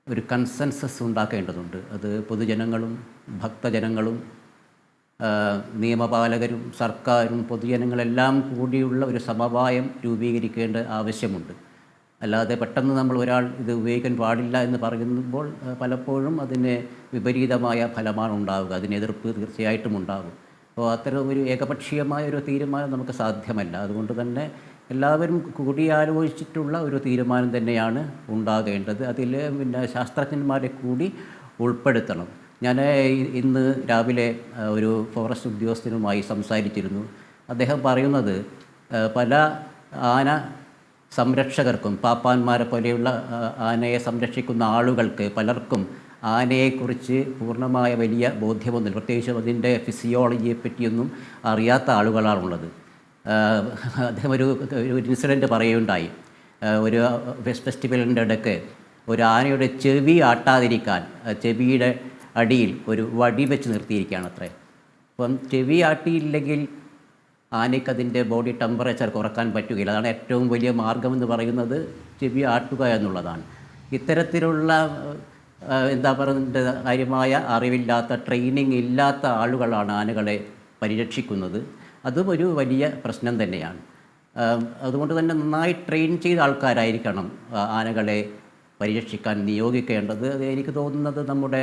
Speaker 6: ഒരു കൺസെൻസസ് ഉണ്ടാക്കേണ്ടതുണ്ട്. അത് പൊതുജനങ്ങളും ഭക്തജനങ്ങളും നിയമപാലകരും സർക്കാരും പൊതുജനങ്ങളെല്ലാം കൂടിയുള്ള ഒരു സമവായം രൂപീകരിക്കേണ്ട ആവശ്യമുണ്ട്. അല്ലാതെ പെട്ടെന്ന് നമ്മൾ ഒരാൾ ഇത് ഉപയോഗിക്കാൻ പാടില്ല എന്ന് പറയുമ്പോൾ പലപ്പോഴും അതിന് വിപരീതമായ ഫലമാണ് ഉണ്ടാവുക, അതിന് എതിർപ്പ് തീർച്ചയായിട്ടും ഉണ്ടാകും. അപ്പോൾ അത്തരം ഒരു ഏകപക്ഷീയമായ ഒരു തീരുമാനം നമുക്ക് സാധ്യമല്ല. അതുകൊണ്ട് തന്നെ എല്ലാവരും കൂടിയാലോചിച്ചിട്ടുള്ള ഒരു തീരുമാനം തന്നെയാണ് ഉണ്ടാകേണ്ടത്. അതിൽ പിന്നെ ശാസ്ത്രജ്ഞന്മാരെ കൂടി ഉൾപ്പെടുത്തണം. ഞാൻ ഇന്ന് രാവിലെ ഒരു ഫോറസ്റ്റ് ഉദ്യോഗസ്ഥനുമായി സംസാരിച്ചിരുന്നു. അദ്ദേഹം പറയുന്നത് പല ആന സംരക്ഷകർക്കും, പാപ്പാന്മാരെ പോലെയുള്ള ആനയെ സംരക്ഷിക്കുന്ന ആളുകൾക്ക് പലർക്കും ആനയെക്കുറിച്ച് പൂർണ്ണമായ വലിയ ബോധ്യമൊന്നുമില്ല. പ്രത്യേകിച്ചും അതിൻ്റെ ഫിസിയോളജിയെ പറ്റിയൊന്നും അറിയാത്ത ആളുകളാണുള്ളത്. അദ്ദേഹം ഒരു ഇൻസിഡൻറ്റ് പറയുകയുണ്ടായി. ഒരു ഫെസ്റ്റിവലിൻ്റെ ഇടയ്ക്ക് ഒരു ആനയുടെ ചെവി ആട്ടാതിരിക്കാൻ ചെവിയുടെ അടിയിൽ ഒരു വടി വെച്ച് നിർത്തിയിരിക്കുകയാണ് അത്രേ. അപ്പം ചെവി ആട്ടിയില്ലെങ്കിൽ ആനയ്ക്ക് അതിൻ്റെ ബോഡി ടെമ്പറേച്ചർ കുറക്കാൻ പറ്റുകയില്ല. അതാണ് ഏറ്റവും വലിയ മാർഗമെന്ന് പറയുന്നത്, ചെവി ആട്ടുക എന്നുള്ളതാണ്. ഇത്തരത്തിലുള്ള എന്താ പറയുന്നത്, കാര്യമായ അറിവില്ലാത്ത ട്രെയിനിങ് ഇല്ലാത്ത ആളുകളാണ് ആനകളെ പരിരക്ഷിക്കുന്നത്. അതും ഒരു വലിയ പ്രശ്നം തന്നെയാണ്. അതുകൊണ്ട് തന്നെ നന്നായി ട്രെയിൻ ചെയ്ത ആൾക്കാരായിരിക്കണം ആനകളെ പരിരക്ഷിക്കാൻ നിയോഗിക്കേണ്ടത്. അത് എനിക്ക് തോന്നുന്നത് നമ്മുടെ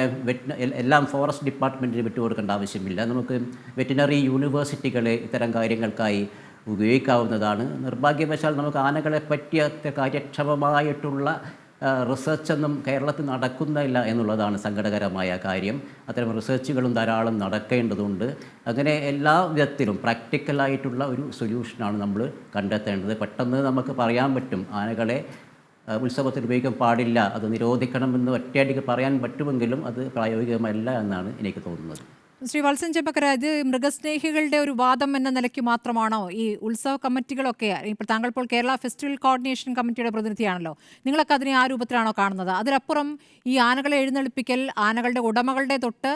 Speaker 6: എല്ലാം ഫോറസ്റ്റ് ഡിപ്പാർട്ട്മെൻറ്റിന് വിട്ടുകൊടുക്കേണ്ട ആവശ്യമില്ല. നമുക്ക് വെറ്റിനറി യൂണിവേഴ്സിറ്റികളെ ഇത്തരം കാര്യങ്ങൾക്കായി ഉപയോഗിക്കാവുന്നതാണ്. നിർഭാഗ്യവശാൽ നമുക്ക് ആനകളെ പറ്റിയ കാര്യക്ഷമമായിട്ടുള്ള റിസർച്ചൊന്നും കേരളത്തിൽ നടക്കുന്നില്ല എന്നുള്ളതാണ് സങ്കടകരമായ കാര്യം. അത്തരം റിസർച്ചുകളും ധാരാളം നടക്കേണ്ടതുണ്ട്. അങ്ങനെ എല്ലാ വിധത്തിലും പ്രാക്ടിക്കലായിട്ടുള്ള ഒരു സൊല്യൂഷനാണ് നമ്മൾ കണ്ടെത്തേണ്ടത്. പെട്ടെന്ന് നമുക്ക് പറയാൻ പറ്റും ആനകളെ ഉത്സവത്തിൽ ഉപയോഗിക്കാൻ പാടില്ല, അത് നിരോധിക്കണമെന്ന് ഒറ്റയടിക്ക് പറയാൻ പറ്റുമെങ്കിലും അത് പ്രായോഗികമല്ല എന്നാണ് എനിക്ക് തോന്നുന്നത്.
Speaker 2: ശ്രീ വത്സൻ ചെമ്പക്കര, ഇത് മൃഗസ്നേഹികളുടെ ഒരു വാദം എന്ന നിലയ്ക്ക് മാത്രമാണോ ഈ ഉത്സവ കമ്മിറ്റികളൊക്കെ? ഇപ്പോൾ താങ്കൾ ഇപ്പോൾ കേരള ഫെസ്റ്റിവൽ കോർഡിനേഷൻ കമ്മിറ്റിയുടെ പ്രതിനിധിയാണല്ലോ, നിങ്ങളൊക്കെ അതിനെ ആ രൂപത്തിലാണോ കാണുന്നത്? അതിലപ്പുറം ഈ ആനകളെ എഴുന്നള്ളിപ്പിക്കൽ ആനകളുടെ ഉടമകളുടെ തൊട്ട്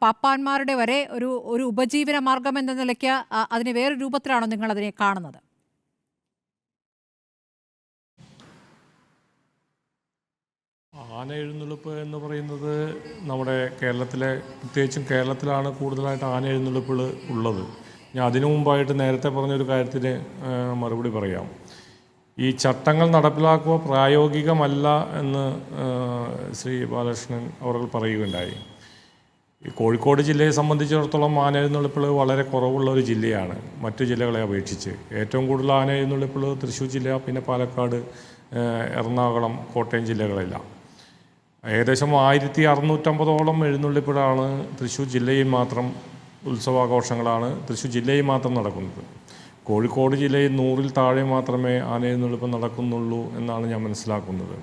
Speaker 2: പാപ്പാന്മാരുടെ വരെ ഒരു ഉപജീവന മാർഗം എന്ന നിലയ്ക്ക് അതിനെ വേറെ രൂപത്തിലാണോ നിങ്ങൾ അതിനെ കാണുന്നത്?
Speaker 3: ആന എഴുന്നള്ളിപ്പ് എന്ന് പറയുന്നത് നമ്മുടെ കേരളത്തിലെ, പ്രത്യേകിച്ചും കേരളത്തിലാണ് കൂടുതലായിട്ട് ആന എഴുന്നള്ളിപ്പുകൾ ഉള്ളത്. ഞാൻ അതിനു മുമ്പായിട്ട് നേരത്തെ പറഞ്ഞൊരു കാര്യത്തിന് മറുപടി പറയാം. ഈ ചട്ടങ്ങൾ നടപ്പിലാക്കുക പ്രായോഗികമല്ല എന്ന് ശ്രീ ബാലകൃഷ്ണൻ അവർ പറയുകയുണ്ടായി. ഈ കോഴിക്കോട് ജില്ലയെ സംബന്ധിച്ചിടത്തോളം ആന എഴുന്നള്ളിപ്പുകൾ വളരെ കുറവുള്ള ഒരു ജില്ലയാണ് മറ്റു ജില്ലകളെ അപേക്ഷിച്ച്. ഏറ്റവും കൂടുതൽ ആന എഴുന്നള്ളിപ്പുകൾ തൃശ്ശൂർ ജില്ല, പിന്നെ പാലക്കാട്, എറണാകുളം, കോട്ടയം ജില്ലകളെല്ലാം. ഏകദേശം 1650ഓളം എഴുന്നള്ളിപ്പുകളാണ് തൃശ്ശൂർ ജില്ലയിൽ മാത്രം, ഉത്സവാഘോഷങ്ങളാണ് തൃശ്ശൂർ ജില്ലയിൽ മാത്രം നടക്കുന്നത്. കോഴിക്കോട് ജില്ലയിൽ 100-ൽ താഴെ മാത്രമേ ആന എഴുന്നള്ളിപ്പ് നടക്കുന്നുള്ളൂ എന്നാണ് ഞാൻ മനസ്സിലാക്കുന്നത്.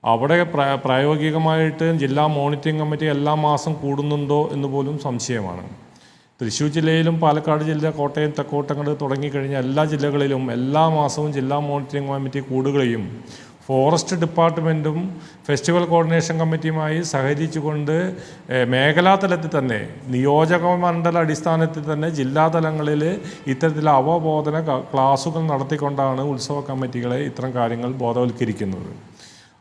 Speaker 3: അവിടെ പ്രായോഗികമായിട്ട് ജില്ലാ മോണിറ്ററിംഗ് കമ്മിറ്റി എല്ലാ മാസം കൂടുന്നുണ്ടോ എന്ന് പോലും സംശയമാണ്. തൃശ്ശൂർ ജില്ലയിലും പാലക്കാട് ജില്ല, കോട്ടയം, തെക്കോട്ടങ്ങൾ തുടങ്ങിക്കഴിഞ്ഞ എല്ലാ ജില്ലകളിലും എല്ലാ മാസവും ജില്ലാ മോണിറ്ററിംഗ് കമ്മിറ്റി കൂടുകയും ഫോറസ്റ്റ് ഡിപ്പാർട്ട്മെൻറ്റും ഫെസ്റ്റിവൽ കോർഡിനേഷൻ കമ്മിറ്റിയുമായി സഹകരിച്ചുകൊണ്ട് മേഖലാ തലത്തിൽ തന്നെ, നിയോജക മണ്ഡല അടിസ്ഥാനത്തിൽ തന്നെ ജില്ലാതലങ്ങളിൽ ഇത്തരത്തിലുള്ള അവബോധന ക്ലാസുകൾ നടത്തിക്കൊണ്ടാണ് ഉത്സവ കമ്മിറ്റികളെ ഇത്തരം കാര്യങ്ങൾ ബോധവൽക്കരിക്കുന്നത്.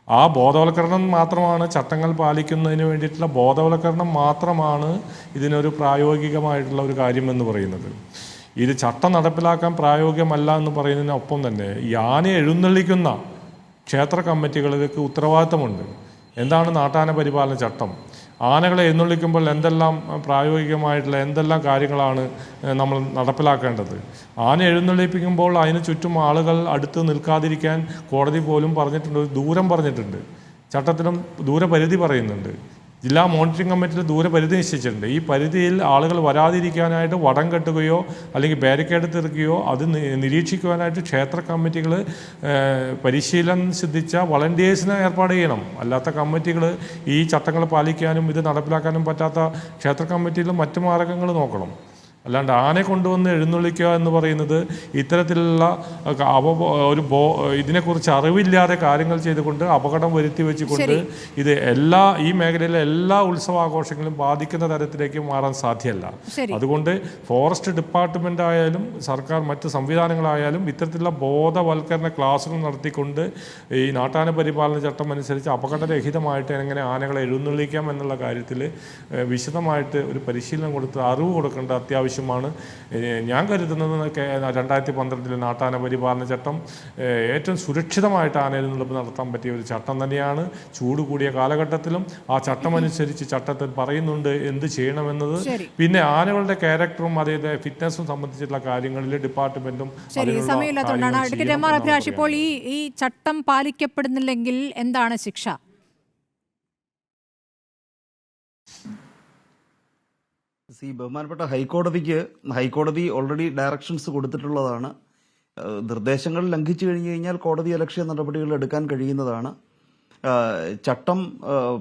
Speaker 3: ആ ബോധവൽക്കരണം മാത്രമാണ്, ചട്ടങ്ങൾ പാലിക്കുന്നതിന് വേണ്ടിയിട്ടുള്ള ബോധവൽക്കരണം മാത്രമാണ് ഇതിനൊരു പ്രായോഗികമായിട്ടുള്ള ഒരു കാര്യമെന്ന് പറയുന്നത്. ഇത് ചട്ടം നടപ്പിലാക്കാൻ പ്രായോഗികമല്ല എന്ന് പറയുന്നതിനൊപ്പം തന്നെ ഈ ആന എഴുന്നള്ളിക്കുന്ന ക്ഷേത്ര കമ്മിറ്റികൾക്ക് ഉത്തരവാദിത്തമുണ്ട്. എന്താണ് നാട്ടാന പരിപാലന ചട്ടം? ആനകളെ എഴുന്നള്ളിക്കുമ്പോൾ എന്തെല്ലാം പ്രായോഗികമായിട്ടുള്ള എന്തെല്ലാം കാര്യങ്ങളാണ് നമ്മൾ നടപ്പിലാക്കേണ്ടത്? ആന എഴുന്നള്ളിപ്പിക്കുമ്പോൾ അതിന് ചുറ്റും ആളുകൾ അടുത്ത് നിൽക്കാതിരിക്കാൻ കോടതി പോലും പറഞ്ഞിട്ടുണ്ട്, ദൂരം പറഞ്ഞിട്ടുണ്ട്, ചട്ടത്തിലും ദൂരപരിധി പറയുന്നുണ്ട്. ജില്ലാ മോണിറ്ററിംഗ് കമ്മിറ്റിയിൽ ദൂരപരിധി നിശ്ചയിച്ചിട്ടുണ്ട്. ഈ പരിധിയിൽ ആളുകൾ വരാതിരിക്കാനായിട്ട് വടം കെട്ടുകയോ അല്ലെങ്കിൽ ബാരിക്കേഡ് തീർക്കുകയോ അത് നിരീക്ഷിക്കുവാനായിട്ട് ക്ഷേത്ര കമ്മിറ്റികൾ പരിശീലനം സിദ്ധിച്ച വളണ്ടിയേഴ്സിനെ ഏർപ്പാട് ചെയ്യണം. അല്ലാത്ത കമ്മിറ്റികൾ ഈ ചട്ടങ്ങൾ പാലിക്കാനും ഇത് നടപ്പിലാക്കാനും പറ്റാത്ത ക്ഷേത്ര കമ്മിറ്റിയിൽ മറ്റു മാർഗങ്ങൾ നോക്കണം. അല്ലാണ്ട് ആനയെ കൊണ്ടുവന്ന് എഴുന്നള്ളിക്കുക എന്ന് പറയുന്നത് ഇത്തരത്തിലുള്ള ഇതിനെക്കുറിച്ച് അറിവില്ലാതെ കാര്യങ്ങൾ ചെയ്തുകൊണ്ട് അപകടം വരുത്തി വെച്ചുകൊണ്ട് ഇത് ഈ മേഖലയിലെ എല്ലാ ഉത്സവാഘോഷങ്ങളും ബാധിക്കുന്ന തരത്തിലേക്ക് മാറാൻ സാധ്യമല്ല. അതുകൊണ്ട് ഫോറസ്റ്റ് ഡിപ്പാർട്ട്മെൻ്റ് ആയാലും സർക്കാർ മറ്റ് സംവിധാനങ്ങളായാലും ഇത്തരത്തിലുള്ള ബോധവൽക്കരണ ക്ലാസുകൾ നടത്തിക്കൊണ്ട് ഈ നാട്ടാന പരിപാലന ചട്ടം അനുസരിച്ച് അപകടരഹിതമായിട്ട് എങ്ങനെ ആനകളെ എഴുന്നള്ളിക്കാം എന്നുള്ള കാര്യത്തിൽ വിശദമായിട്ട് ഒരു പരിശീലനം കൊടുത്ത് അറിവ് കൊടുക്കേണ്ട അത്യാവശ്യം ാണ് ഞാൻ കരുതുന്നത്. 2012 നാട്ടാന പരിപാലന ചട്ടം ഏറ്റവും സുരക്ഷിതമായിട്ട് ആന എഴുന്നള്ളിപ്പ് നടത്താൻ പറ്റിയ ഒരു ചട്ടം തന്നെയാണ്. ചൂട് കൂടിയ കാലഘട്ടത്തിലും ആ ചട്ടമനുസരിച്ച് ചട്ടത്തിൽ പറയുന്നുണ്ട് എന്ത് ചെയ്യണമെന്നത്. പിന്നെ ആനകളുടെ ക്യാരക്ടറും അതേ ഫിറ്റ്നസും സംബന്ധിച്ചിട്ടുള്ള കാര്യങ്ങളിൽ ഡിപ്പാർട്ട്മെന്റും.
Speaker 2: ഇപ്പോൾ ഈ ചട്ടം പാലിക്കപ്പെടുന്നില്ലെങ്കിൽ എന്താണ് ശിക്ഷ?
Speaker 4: ബഹുമാനപ്പെട്ട ഹൈക്കോടതി ഓൾറെഡി ഡയറക്ഷൻസ് കൊടുത്തിട്ടുള്ളതാണ്. നിർദ്ദേശങ്ങൾ ലംഘിച്ചു കഴിഞ്ഞാൽ കോടതി അലക്ഷ്യ നടപടികൾ എടുക്കാൻ കഴിയുന്നതാണ്. ചട്ടം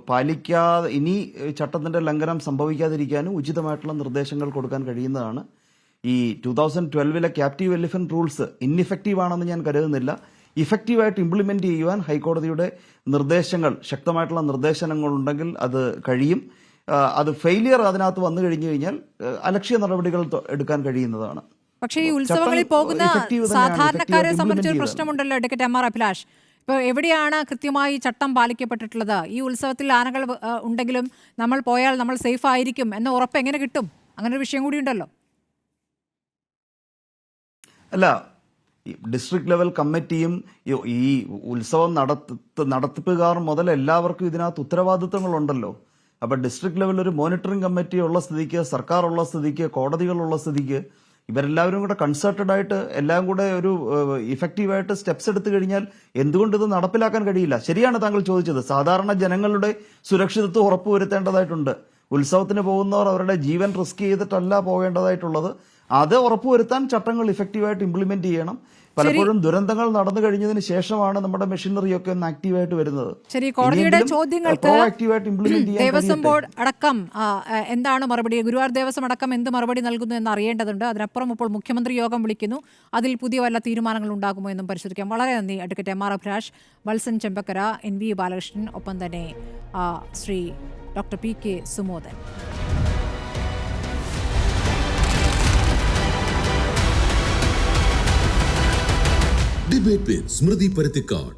Speaker 4: പാലിക്കാതെ ഇനി ചട്ടത്തിന്റെ ലംഘനം സംഭവിക്കാതിരിക്കാനും ഉചിതമായിട്ടുള്ള നിർദ്ദേശങ്ങൾ കൊടുക്കാൻ കഴിയുന്നതാണ്. ഈ 2012 ക്യാപ്റ്റീവ് എലിഫന്റ് റൂൾസ് ഇൻഇഫക്റ്റീവ് ആണെന്ന് ഞാൻ കരുതുന്നില്ല. ഇഫക്റ്റീവായിട്ട് ഇംപ്ലിമെന്റ് ചെയ്യുവാൻ ഹൈക്കോടതിയുടെ നിർദ്ദേശങ്ങൾ, ശക്തമായിട്ടുള്ള നിർദ്ദേശങ്ങളുണ്ടെങ്കിൽ അത് കഴിയും. അത് ഫെയിലിയർ അതിനകത്ത് വന്നു കഴിഞ്ഞു കഴിഞ്ഞാൽ അലക്ഷ്യ നടപടികൾ എടുക്കാൻ കഴിയുന്നതാണ്.
Speaker 2: പക്ഷേ ഈ ഉത്സവങ്ങളിൽ പോകുന്ന സാധാരണക്കാരെ സംബന്ധിച്ചൊരു പ്രശ്നമുണ്ടല്ലോ അഡ്വക്കേറ്റ് എം ആർ അഭിലാഷ്. ഇപ്പോൾ എവിടെയാണ് കൃത്യമായി ചട്ടം പാലിക്കപ്പെട്ടിട്ടുള്ളത്? ഈ ഉത്സവത്തിൽ ആനകൾ ഉണ്ടെങ്കിലും നമ്മൾ പോയാൽ നമ്മൾ സേഫ് ആയിരിക്കും എന്ന ഉറപ്പ് എങ്ങനെ കിട്ടും? അങ്ങനെ ഒരു വിഷയം കൂടി ഉണ്ടല്ലോ.
Speaker 4: അല്ല, ഡിസ്ട്രിക്ട് ലെവൽ കമ്മിറ്റിയും ഈ ഉത്സവം നടത്തിപ്പുകാർ മുതൽ എല്ലാവർക്കും ഇതിനകത്ത് ഉത്തരവാദിത്തങ്ങളുണ്ടല്ലോ. അപ്പോൾ ഡിസ്ട്രിക്ട് ലെവലിൽ ഒരു മോണിറ്ററിംഗ് കമ്മിറ്റി ഉള്ള സ്ഥിതിക്ക്, സർക്കാർ ഉള്ള സ്ഥിതിക്ക്, കോടതികളുള്ള സ്ഥിതിക്ക് ഇവരെല്ലാവരും കൂടെ കൺസൾട്ടഡ് ആയിട്ട് എല്ലാം കൂടെ ഒരു ഇഫക്റ്റീവായിട്ട് സ്റ്റെപ്സ് എടുത്തു കഴിഞ്ഞാൽ എന്തുകൊണ്ട് ഇത് നടപ്പിലാക്കാൻ കഴിയില്ല? ശരിയാണ് താങ്കൾ ചോദിച്ചത്. സാധാരണ ജനങ്ങളുടെ സുരക്ഷിതത്വം ഉറപ്പുവരുത്തേണ്ടതായിട്ടുണ്ട്. ഉത്സവത്തിന് പോകുന്നവർ അവരുടെ ജീവൻ റിസ്ക് ചെയ്തിട്ടല്ല പോകേണ്ടതായിട്ടുള്ളത്. അത് ഉറപ്പുവരുത്താൻ ചട്ടങ്ങൾ ഇഫക്റ്റീവായിട്ട് ഇംപ്ലിമെന്റ് ചെയ്യണം. പലപ്പോഴും ദുരന്തങ്ങൾ നടന്നു കഴിഞ്ഞതിന് ശേഷമാണ് നമ്മുടെ മെഷീനറിയൊക്കെ ഒന്ന് ആക്റ്റീവായിട്ട് വരുന്നത്.
Speaker 2: ശരി, കോടതിയുടെ ചോദ്യങ്ങൾക്ക് ദേവസ്വം ബോർഡ് അടക്കം എന്താണ് മറുപടി? ഗുരുവായൂർ ദേവസ്വം അടക്കം എന്ത് മറുപടി നൽകുന്നു എന്ന് അറിയേണ്ടതുണ്ട്. അതിനപ്പുറം ഇപ്പോൾ മുഖ്യമന്ത്രി യോഗം വിളിക്കുന്നു. അതിൽ പുതിയ വല്ല തീരുമാനങ്ങൾ ഉണ്ടാകുമോ എന്നും പരിശോധിക്കാം. വളരെ നന്ദി advocate M R Abhilash, Valsan Chembakkara, NV Balakrishnan, ഒപ്പം തന്നെ Shri doctor PK Sumodan.
Speaker 1: Debate with Smruthi Paruthikad.